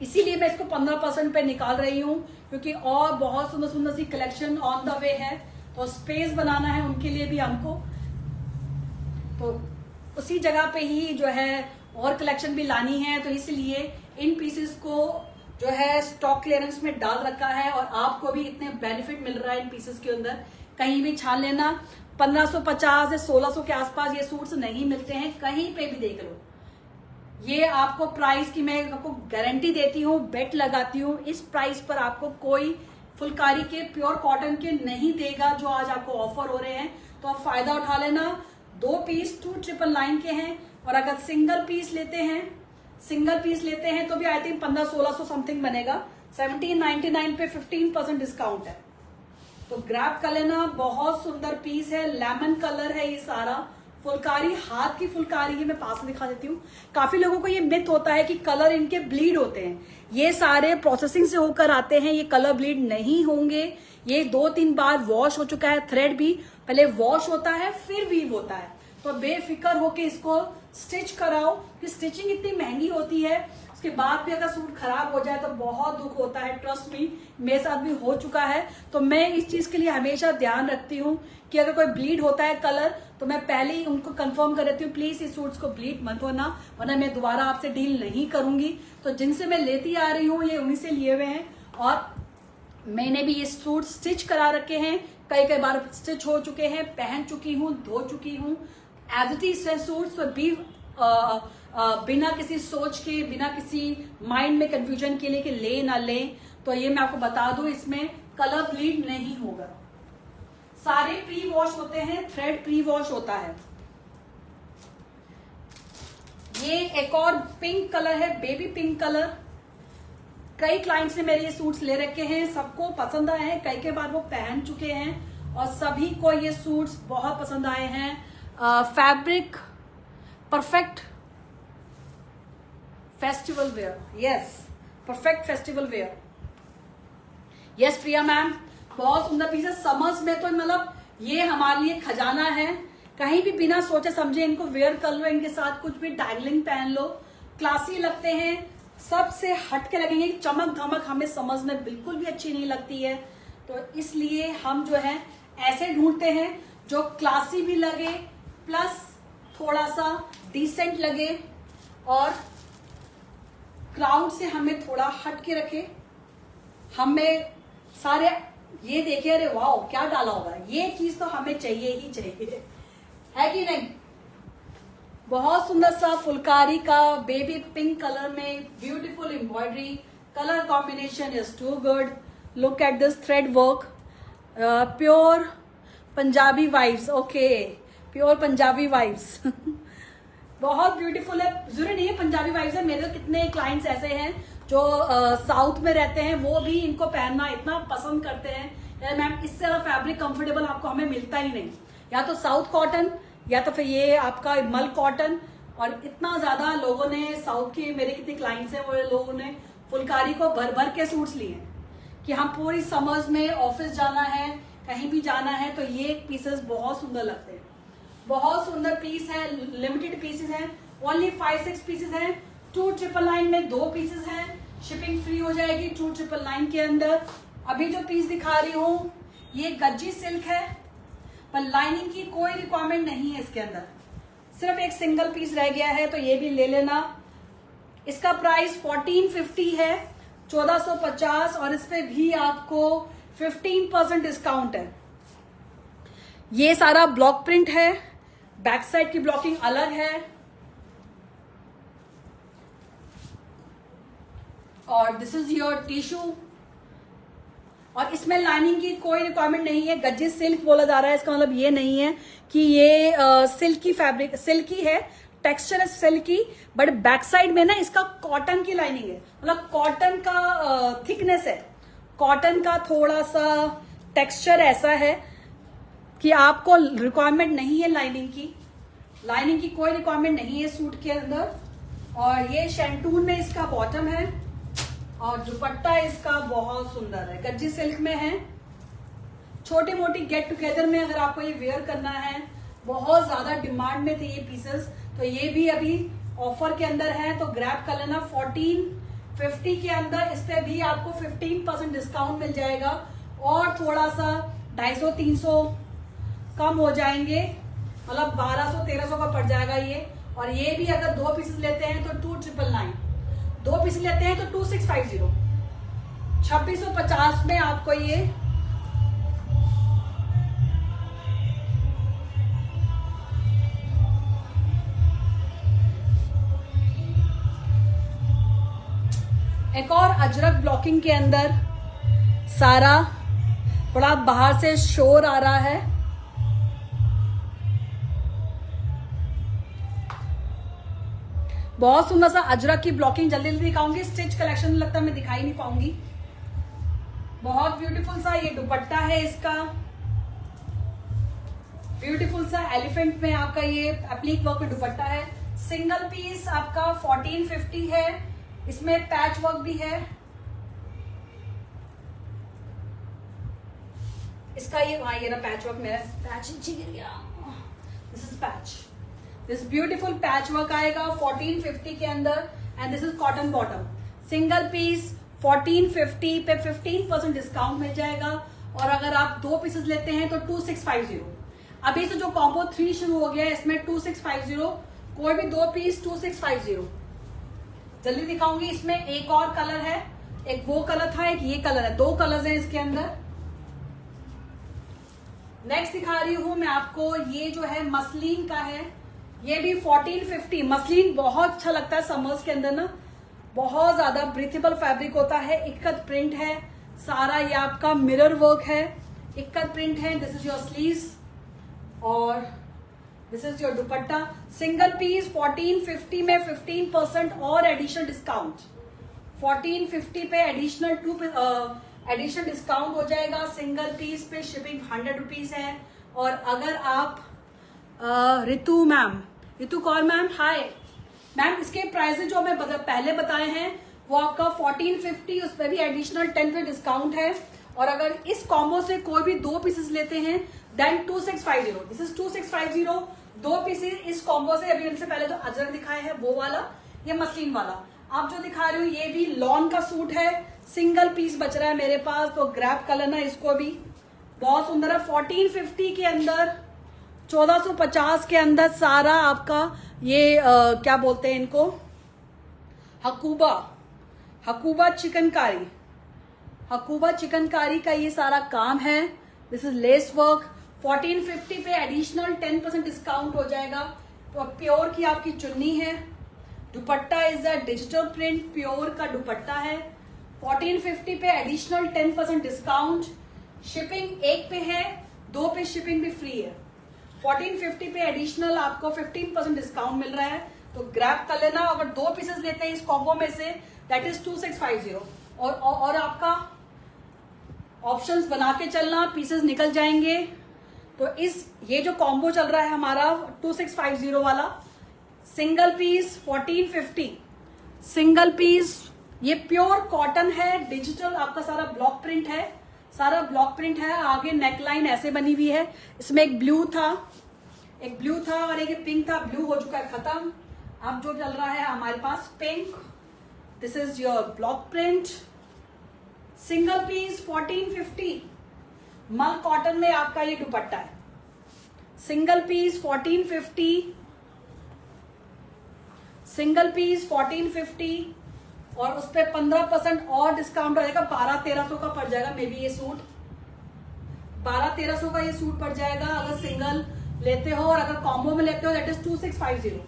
इसीलिए मैं इसको 15% पे निकाल रही हूँ, क्योंकि और बहुत सुंदर सुंदर सी कलेक्शन ऑन द वे है। तो स्पेस बनाना है उनके लिए भी हमको, तो उसी जगह पे ही जो है और कलेक्शन भी लानी है। तो इसलिए इन पीसेस को जो है स्टॉक क्लियरेंस में डाल रखा है, और आपको भी इतने बेनिफिट मिल रहा है इन पीसेस के अंदर। कहीं भी छान लेना, 1550 से 1600 के आसपास ये सूट्स नहीं मिलते हैं, कहीं पे भी देख लो। ये आपको प्राइस की मैं आपको गारंटी देती हूँ, बेट लगाती हूँ, इस प्राइस पर आपको कोई फुलकारी के प्योर कॉटन के नहीं देगा जो आज आपको ऑफर हो रहे हैं। तो आप फायदा उठा लेना। 2 पीस 2999 के हैं, और अगर सिंगल पीस लेते हैं तो भी आई थिंक 1500-1600 समथिंग बनेगा। 1799 पे 15% डिस्काउंट है, तो ग्रैब कर लेना। बहुत सुंदर पीस है, लेमन कलर है ये सारा। फुलकारी, हाथ की फुलकारी है, मैं पास में दिखा देती हूँ। काफी लोगों को ये मिथ होता है कि कलर इनके ब्लीड होते हैं, ये सारे प्रोसेसिंग से होकर आते हैं, ये कलर ब्लीड नहीं होंगे। ये 2-3 बार वॉश हो चुका है, थ्रेड भी पहले वॉश होता है फिर वीव होता है। तो बेफिक्र होके इसको स्टिच कराओ, कि स्टिचिंग इतनी महंगी होती है, उसके बाद भी अगर सूट खराब हो जाए तो बहुत दुख होता है। ट्रस्ट मी, मेरे साथ भी हो चुका है। तो मैं इस चीज के लिए हमेशा ध्यान रखती हूँ कि अगर कोई ब्लीड होता है कलर, तो मैं पहले ही उनको कंफर्म कर देती हूँ, प्लीज इस सूट्स को ब्लीड मत होना, वरना मैं दोबारा आपसे डील नहीं करूंगी। तो जिनसे मैं लेती आ रही हूँ, ये उन्हीं से लिए हुए हैं, और मैंने भी ये सूट स्टिच करा रखे हैं, कई बार स्टिच हो चुके हैं, पहन चुकी हूँ, धो चुकी हूँ। एज इट इज सूट्स तो भी बिना किसी सोच के, बिना किसी माइंड में कंफ्यूजन के लिए कि ले ना ले, तो ये मैं आपको बता दूं, इसमें कलर ब्लीड नहीं होगा। सारे प्री वॉश होते हैं, थ्रेड प्री वॉश होता है। ये एक और पिंक कलर है, बेबी पिंक कलर। कई क्लाइंट्स ने मेरे ये सूट्स ले रखे हैं, सबको पसंद आए हैं, कई बार वो पहन चुके हैं, और सभी को ये सूट्स बहुत पसंद आए हैं। Fabric perfect festival wear, yes, perfect festival wear. Yes Priya ma'am, बहुत सुंदर पीस है। समर्स में तो मतलब ये हमारे लिए खजाना है, कहीं भी बिना सोचे समझे इनको वेयर कर लो, इनके साथ कुछ भी डैंगलिंग पहन लो, क्लासी लगते हैं, सबसे हटके लगेंगे। चमक धमक हमें समझ में बिल्कुल भी अच्छी नहीं लगती है, तो इसलिए हम जो है ऐसे ढूंढते हैं जो क्लासी भी लगे, प्लस थोड़ा सा डिसेंट लगे, और क्राउड से हमें थोड़ा हट के रखे। हमें सारे ये देखिए, अरे वाह क्या डाला होगा, ये चीज तो हमें चाहिए ही चाहिए, है कि नहीं। बहुत सुंदर सा फुलकारी का बेबी पिंक कलर में beautiful embroidery, colour combination is too good. Look at this thread work, pure Punjabi vibes, okay, pure Punjabi vibes. बहुत ब्यूटीफुल है, जरूरी नहीं है पंजाबी वाइब्स है, मेरे तो कितने क्लाइंट्स ऐसे हैं जो साउथ में रहते हैं, वो भी इनको पहनना इतना पसंद करते हैं। यार मैम इससे ज्यादा फैब्रिक कंफर्टेबल आपको हमें मिलता ही नहीं, या तो साउथ कॉटन या तो फिर ये आपका मल कॉटन। और इतना ज्यादा लोगों ने साउथ के, मेरे कितने क्लाइंट्स हैं, वो लोगों ने फुलकारी को भर भर के सूट्स लिए हैं कि हम पूरी समर्स में ऑफिस जाना है, कहीं भी जाना है, तो ये पीसेस बहुत सुंदर लगते हैं। बहुत सुंदर पीस है, लिमिटेड पीसेस हैं, ओनली 5-6 पीसेस हैं। 2999 में 2 पीसेस हैं, शिपिंग फ्री हो जाएगी 2999 के अंदर। अभी जो पीस दिखा रही हूँ ये गज्जी सिल्क है, पर लाइनिंग की कोई रिक्वायरमेंट नहीं है इसके अंदर, सिर्फ एक सिंगल पीस रह गया है, तो ये भी ले लेना। इसका प्राइस 1450 है, 1450, और इस पे भी आपको 15% डिस्काउंट है। ये सारा ब्लॉक प्रिंट है, बैक साइड की ब्लॉकिंग अलग है, और दिस इज योर टिश्यू, और इसमें लाइनिंग की कोई रिक्वायरमेंट नहीं है। गज्जी सिल्क बोला जा रहा है, इसका मतलब ये नहीं है कि ये सिल्की फैब्रिक, सिल्की है, टेक्सचर है सिल्की, बट बैक साइड में ना इसका कॉटन की लाइनिंग है, मतलब कॉटन का थिकनेस है, कॉटन का थोड़ा सा टेक्सचर ऐसा है कि आपको रिक्वायरमेंट नहीं है लाइनिंग की, लाइनिंग की कोई रिक्वायरमेंट नहीं है सूट के अंदर। और ये शैंटून में इसका बॉटम है, और दुपट्टा इसका बहुत सुंदर है, गज्जी सिल्क में है। छोटी मोटी गेट टुगेदर में अगर आपको ये वेयर करना है, बहुत ज्यादा डिमांड में थे ये पीसेस, तो ये भी अभी ऑफर के अंदर है, तो ग्रैब कर लेना। 1450 के अंदर इस पे भी आपको 15% डिस्काउंट मिल जाएगा, और थोड़ा सा 250-300 कम हो जाएंगे, मतलब 1200-1300 का पड़ जाएगा ये। और ये भी अगर 2 पीसेस लेते हैं तो 2999, 2 पीस लेते हैं तो 2650, 2650 में आपको ये एक और अजरक ब्लॉकिंग के अंदर सारा थोड़ा बाहर से शोर आ रहा है। बहुत सुंदर सा अजरक की ब्लॉकिंग, जल्दी जल्दी दिखाऊंगी, स्टिच कलेक्शन लगता है मैं दिखाई नहीं पाऊंगी। बहुत ब्यूटीफुल सा ये दुपट्टा है इसका, ब्यूटीफुल सा एलिफेंट में आपका ये एप्लिक वर्क में दुपट्टा है। सिंगल पीस आपका 1450 है, इसमें पैच वर्क भी है। इसका ये ना पैच वर्क, मेरा पैच नीचे गिर गया, this is patch, this beautiful patch work आएगा 1450 के अंदर, and this is cotton bottom. Single piece 1450 पे 15% डिस्काउंट मिल जाएगा, और अगर आप 2 पीसेस लेते हैं तो 2650। अभी से जो कॉम्बो 3 शुरू हो गया है इसमें 2650, कोई भी 2 पीस 2650। जल्दी दिखाऊंगी। इसमें एक और कलर है, एक वो कलर था, एक ये कलर है, 2 कलर्स हैं इसके अंदर। नेक्स्ट दिखा रही हूं मैं आपको, ये जो है मसलिन का है, ये भी 1450। मसलिन बहुत अच्छा लगता है समर्स के अंदर ना, बहुत ज्यादा ब्रीथेबल फैब्रिक होता है, इक्कत प्रिंट है सारा, ये आपका मिरर वर्क है, इक्कत प्रिंट है। दिस इज योर स्लीव्स और this is your dupatta. Single piece 1450 में 15% और एडिशनल डिस्काउंट, 1450 पे एडिशनल डिस्काउंट हो जाएगा। सिंगल पीस पे शिपिंग 100 रुपीज है। और अगर आप Ritu ma'am, Ritu Kaur ma'am, hi ma'am, इसके प्राइसेस जो मैं पहले बताए हैं वो आपका 1450, उस पर भी एडिशनल 10% डिस्काउंट है। और अगर इस कॉम्बो से कोई भी 2 पीसेस लेते हैं देन 2650, दिस इज 2650, 2 पीसेस इस कॉम्बो से। अभी इनसे पहले जो अजरक दिखाए हैं वो वाला, ये मसलिन वाला आप जो दिखा रहे हो, ये भी लॉन का सूट है, सिंगल पीस बच रहा है मेरे पास, तो ग्रैब कर लेना इसको भी, बहुत सुंदर है। 1450 के अंदर, 1450 के अंदर सारा आपका ये क्या बोलते हैं इनको, हकूबा चिकनकारी, हकूबा चिकनकारी का ये सारा काम है। This is lace work. 1450 पे एडिशनल 10% डिस्काउंट हो जाएगा। तो प्योर की आपकी चुन्नी है, दुपट्टा is a digital print, pure का दुपट्टा है। 1450 पे एडिशनल 10% डिस्काउंट, शिपिंग 1 पे है, 2 पीस शिपिंग भी फ्री है। 1450 पे एडिशनल आपको 15% डिस्काउंट मिल रहा है, तो ग्रैब कर लेना। अगर 2 पीसेस लेते हैं इस कॉम्बो में से दैट इज 2650। और आपका ऑप्शंस बना के चलना, पीसेस निकल जाएंगे। तो ये जो कॉम्बो चल रहा है हमारा 2650 वाला, सिंगल पीस 1450, सिंगल पीस, ये प्योर कॉटन है, डिजिटल आपका सारा ब्लॉक प्रिंट है, सारा ब्लॉक प्रिंट है। आगे नेकलाइन ऐसे बनी हुई है, इसमें एक ब्लू था और एक पिंक था। ब्लू हो चुका है खत्म, अब जो चल रहा है हमारे पास pink. This is your block print, single piece 1450, mul cotton में आपका ये दुपट्टा है। सिंगल पीस 1450, सिंगल पीस 1450, और उस पर 15% और डिस्काउंट रहेगा, 1200-1300 का पड़ जाएगा। मे बी ये सूट 1200-1300 का ये सूट पड़ जाएगा अगर सिंगल लेते हो, और अगर कॉम्बो में लेते हो दैट इज 2650।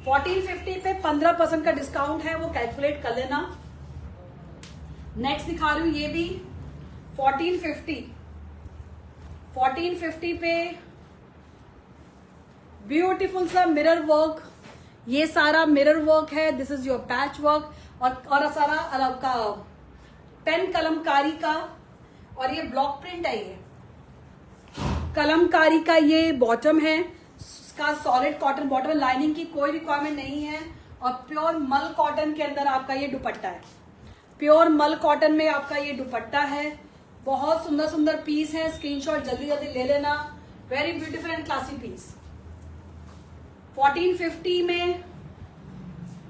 1450 पे 15% का डिस्काउंट है, वो कैलकुलेट कर लेना। नेक्स्ट दिखा रही हूं, ये भी 1450 पे ब्यूटीफुल सा मिरर वर्क, ये सारा मिरर वर्क है। This is your patch work, और सारा अलग का पेन कलमकारी का, और ये ब्लॉक प्रिंट है। ये कलमकारी का ये बॉटम है, इसका सॉलिड कॉटन बॉटम है, लाइनिंग की कोई रिक्वायरमेंट नहीं है। और प्योर मल कॉटन के अंदर आपका ये दुपट्टा है, प्योर मल कॉटन में आपका ये दुपट्टा है। बहुत सुंदर सुंदर पीस है, स्क्रीनशॉट जल्दी जल्दी ले लेना। Very beautiful and classy piece. 1450 में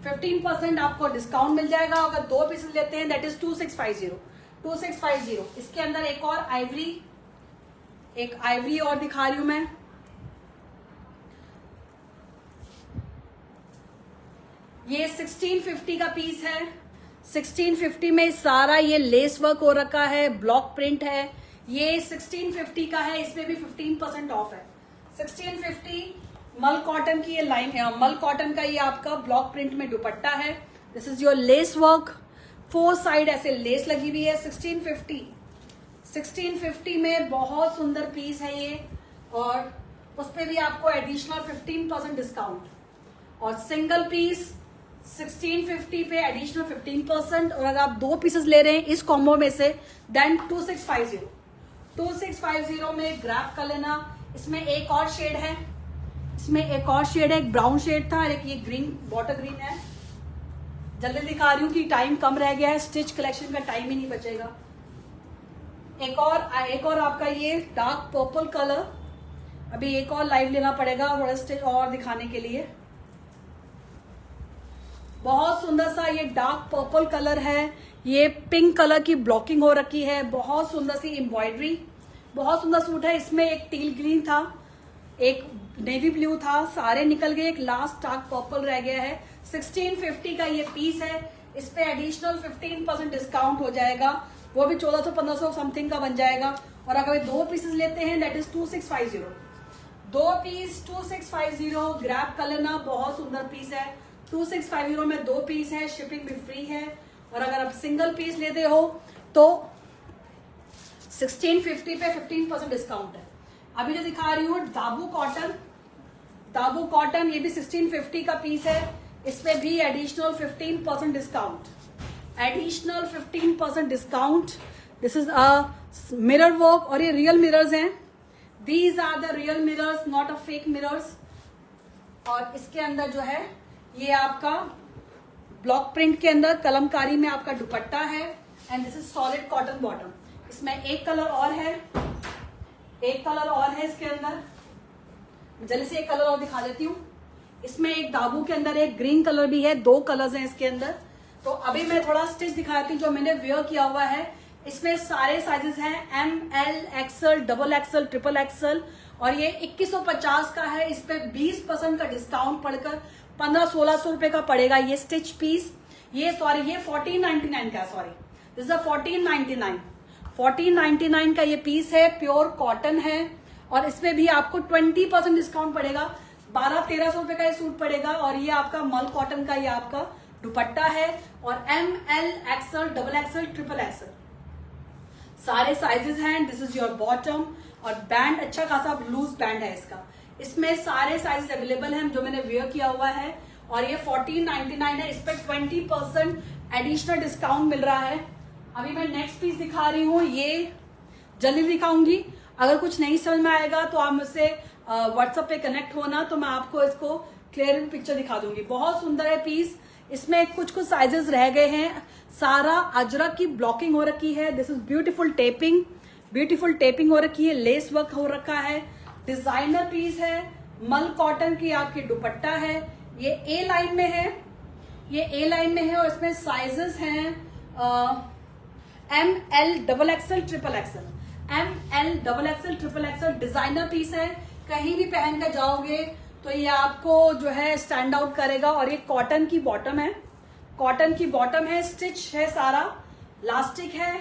15% आपको डिस्काउंट मिल जाएगा। अगर 2 पीसेस लेते हैं दैट इज 2650। इसके अंदर एक आइवरी और दिखा रही हूं मैं। ये 1650 का पीस है। 1650 में सारा ये लेस वर्क हो रखा है, ब्लॉक प्रिंट है। ये 1650 का है, इसमें भी 15% ऑफ है। 1650 मल कॉटन की ये लाइन है, मल कॉटन का ये आपका ब्लॉक प्रिंट में दुपट्टा है। This is your lace work, 4 side ऐसे लेस लगी हुई है। 1650 में बहुत सुंदर पीस है ये, और उस पर भी आपको एडिशनल 15% डिस्काउंट। और सिंगल पीस 1650 पे एडिशनल 15%, और अगर आप 2 पीसेस ले रहे हैं इस कॉम्बो में से देन 2650 में ग्रैब कर लेना। इसमें एक और शेड है, एक ब्राउन शेड था, एक ये ग्रीन वाटर ग्रीन है। जल्दी दिखा रही हूँ कि टाइम कम रह गया है, स्टिच कलेक्शन का टाइम ही नहीं बचेगा। एक और आपका ये डार्क पर्पल कलर, अभी एक और लाइव लेना पड़ेगा थोड़ा स्टिच और दिखाने के लिए। बहुत सुंदर सा ये डार्क पर्पल कलर है, ये पिंक कलर की ब्लॉकिंग हो रखी है, बहुत सुंदर सी एम्ब्रॉयडरी, बहुत सुंदर सूट है। इसमें एक टील ग्रीन था, एक नेवी ब्लू था, सारे निकल गए, एक लास्ट डार्क पर्पल रह गया है। 1650 का ये पीस है, इस पे एडिशनल 15% डिस्काउंट हो जाएगा, वो भी 1400-1500 समथिंग का बन जाएगा। और अगर 2 पीसेस लेते हैं दैट इज 2650। 2 पीस 2650 ग्रैब कर लेना, बहुत सुंदर पीस है। 2650 में 2 पीस है, शिपिंग भी फ्री है। और अगर आप सिंगल पीस लेते हो तो 1650 पे 15% डिस्काउंट है। अभी जो दिखा रही हूँ दाबू कॉटन, ये भी 1650 का पीस है, इस पे भी additional 15% discount. This is a mirror work, और ये रियल मिरर्स हैं। These are the real mirrors, not a fake mirrors. और इसके अंदर जो है ये आपका ब्लॉक प्रिंट के अंदर कलमकारी में आपका दुपट्टा है, and this is solid cotton bottom. इसमें एक कलर और है इसके अंदर, जल्दी से एक कलर और दिखा देती हूँ। इसमें एक दाबू के अंदर एक ग्रीन कलर भी है, 2 कलर्स हैं इसके अंदर। तो अभी मैं थोड़ा स्टिच दिखाती हूँ जो मैंने वेयर किया हुआ है। इसमें सारे साइजेस हैं, ML, XL, XXL, XXL, और ये 2150 का है। इस पे 20% का डिस्काउंट पड़कर 1500-1600 रुपए का पड़ेगा ये स्टिच पीस। ये 1499 का, दिस इज 1499 का ये पीस है, प्योर कॉटन है। और इसमें भी आपको 20% डिस्काउंट पड़ेगा, 1200-1300 रुपए का ये सूट पड़ेगा। और ये आपका मल कॉटन का ये आपका दुपट्टा है, और ML, XL, XXL, XXL। सारे साइजेस हैं। दिस इज योर बॉटम और बैंड अच्छा खासा लूज बैंड है इसका। इसमें सारे साइजेस अवेलेबल हैं जो मैंने वेयर किया हुआ है और ये 1499 है। इस पर 20% एडिशनल डिस्काउंट मिल रहा है। अभी मैं नेक्स्ट पीस दिखा रही हूँ, ये जल्दी दिखाऊंगी। अगर कुछ नहीं समझ में आएगा तो आप मुझसे व्हाट्सएप पे कनेक्ट होना, तो मैं आपको इसको क्लियर पिक्चर दिखा दूंगी। बहुत सुंदर है पीस। इसमें कुछ कुछ साइजेस रह गए हैं। सारा अजरक की ब्लॉकिंग हो रखी है। This is beautiful taping, beautiful taping हो रखी है, लेस वर्क हो रखा है, डिजाइनर पीस है, मल कॉटन की आपकी दुपट्टा है। ये ए लाइन में है, ये ए लाइन में है और इसमें साइजेस हैं ML, XXL, XXL, ML, XXL, XXL। Designer piece है, कहीं भी पहन कर जाओगे तो ये आपको जो है स्टैंड आउट करेगा। और ये कॉटन की बॉटम है, कॉटन की बॉटम है, स्टिच है, सारा लास्टिक है,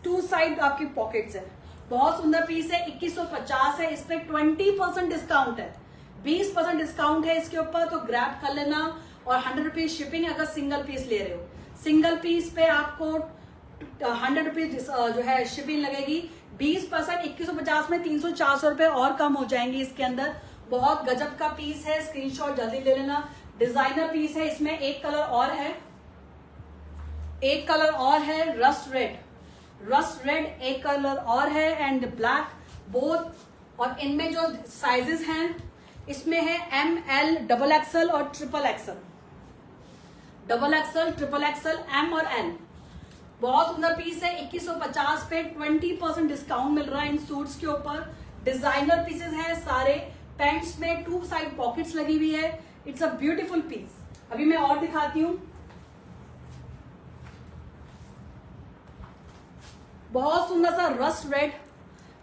2 साइड आपकी पॉकेट्स है। बहुत सुंदर पीस है। 2150 है। इस पे 20% डिस्काउंट है, 20% डिस्काउंट है इसके ऊपर, तो ग्रैब कर लेना। और 100 रुपीज शिपिंग अगर सिंगल पीस ले रहे हो। सिंगल पीस पे आपको 100 रुपीज जो है शिपिंग लगेगी। 20% 2150 में 300-400 रुपए और कम हो जाएंगे इसके अंदर। बहुत गजब का पीस है, स्क्रीनशॉट जल्दी ले लेना। डिजाइनर पीस है। इसमें एक कलर और है, एक कलर और है, रस्ट रेड, रस्ट रेड एक कलर और है एंड ब्लैक बोथ। और इनमें जो साइजेस हैं इसमें है ML, XXL और XXL, XXL, XXL, M और N। बहुत सुंदर पीस है। 2150 पे 20% डिस्काउंट मिल रहा है इन सूट्स के ऊपर। डिजाइनर पीसेस हैं सारे। पैंट्स में 2 साइड पॉकेट्स लगी हुई है। It's a beautiful piece. अभी मैं और दिखाती हूं। बहुत सुंदर सा रस्ट रेड,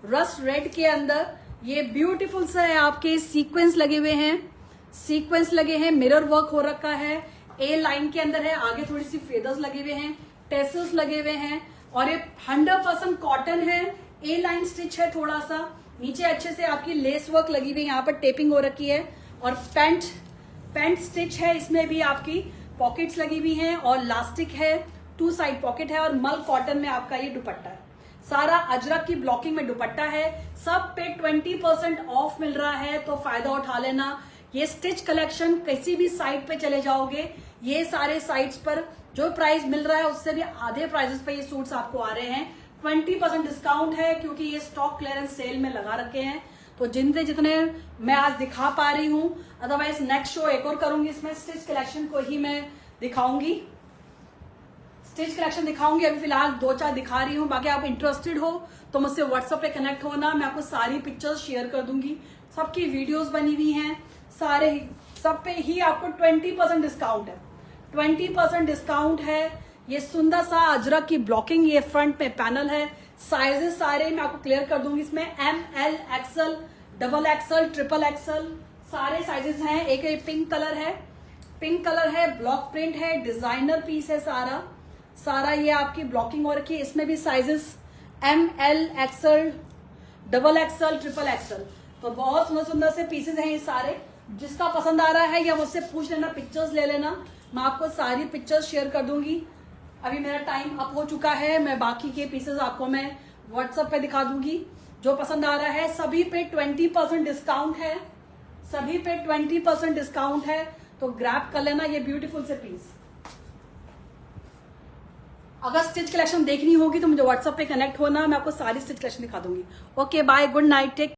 रस्ट रेड के अंदर ये ब्यूटीफुल सा है, आपके सीक्वेंस लगे हुए हैं, सीक्वेंस लगे हैं, मिरर वर्क हो रखा है। ए लाइन के अंदर है, आगे थोड़ी सी फेदर्स लगे हुए हैं, टेसल्स लगे हुए हैं और ये 100% कॉटन है। ए लाइन स्टिच है, थोड़ा सा नीचे अच्छे से आपकी लेस वर्क लगी हुई है, यहाँ पर टेपिंग हो रखी है। और पैंट स्टिच है, इसमें भी आपकी पॉकेट्स लगी हुई हैं और लास्टिक है, 2 साइड पॉकेट है और मल कॉटन में आपका ये दुपट्टा है। सारा अजरक की ब्लॉकिंग में दुपट्टा है। सब पे 20% ऑफ मिल रहा है, तो फायदा उठा लेना। ये स्टिच कलेक्शन किसी भी साइट पे चले जाओगे, ये सारे साइट्स पर जो प्राइस मिल रहा है उससे भी आधे प्राइसेस पे ये सूट्स आपको आ रहे हैं। 20% डिस्काउंट है क्योंकि ये स्टॉक क्लियरेंस सेल में लगा रखे हैं। तो जितने मैं आज दिखा पा रही हूँ, अदरवाइज नेक्स्ट शो एक और करूंगी, इसमें स्टिच कलेक्शन को ही मैं दिखाऊंगी, स्टिच कलेक्शन दिखाऊंगी। अभी फिलहाल 2-4 दिखा रही हूँ। बाकी आप इंटरेस्टेड हो तो मुझसे व्हाट्सएप पे कनेक्ट होना, मैं आपको सारी पिक्चर्स शेयर कर दूंगी। सबकी वीडियोस बनी हुई हैं, सारे सब पे ही आपको 20% डिस्काउंट है, 20% डिस्काउंट है। ये सुंदर सा अजरक की ब्लॉकिंग, ये फ्रंट में पैनल है। साइजेस सारे मैं आपको क्लियर कर दूंगी। इसमें ML, XL, XXL, XXL सारे साइजेस हैं। एक पिंक कलर है, पिंक कलर है, ब्लॉक प्रिंट है, डिजाइनर पीस है सारा। सारा ये आपकी ब्लॉकिंग हो रखी है। इसमें भी sizes ML, XL, XXL, XXL। तो बहुत सुंदर सुंदर से पीसेस हैं ये सारे। जिसका पसंद आ रहा है या मुझसे पूछ लेना, पिक्चर्स ले लेना, मैं आपको सारी पिक्चर्स शेयर कर दूंगी। अभी मेरा टाइम अप हो चुका है, मैं बाकी के पीसेस आपको मैं व्हाट्सएप पे दिखा दूंगी। जो पसंद आ रहा है, सभी पे 20% डिस्काउंट है, सभी पे 20% डिस्काउंट है, तो ग्रैब कर लेना ये ब्यूटीफुल से पीस। अगर स्टिच कलेक्शन देखनी होगी तो मुझे व्हाट्सएप पे कनेक्ट होना, मैं आपको सारी स्टिच कलेक्शन दिखा दूंगी। Okay bye, good night, take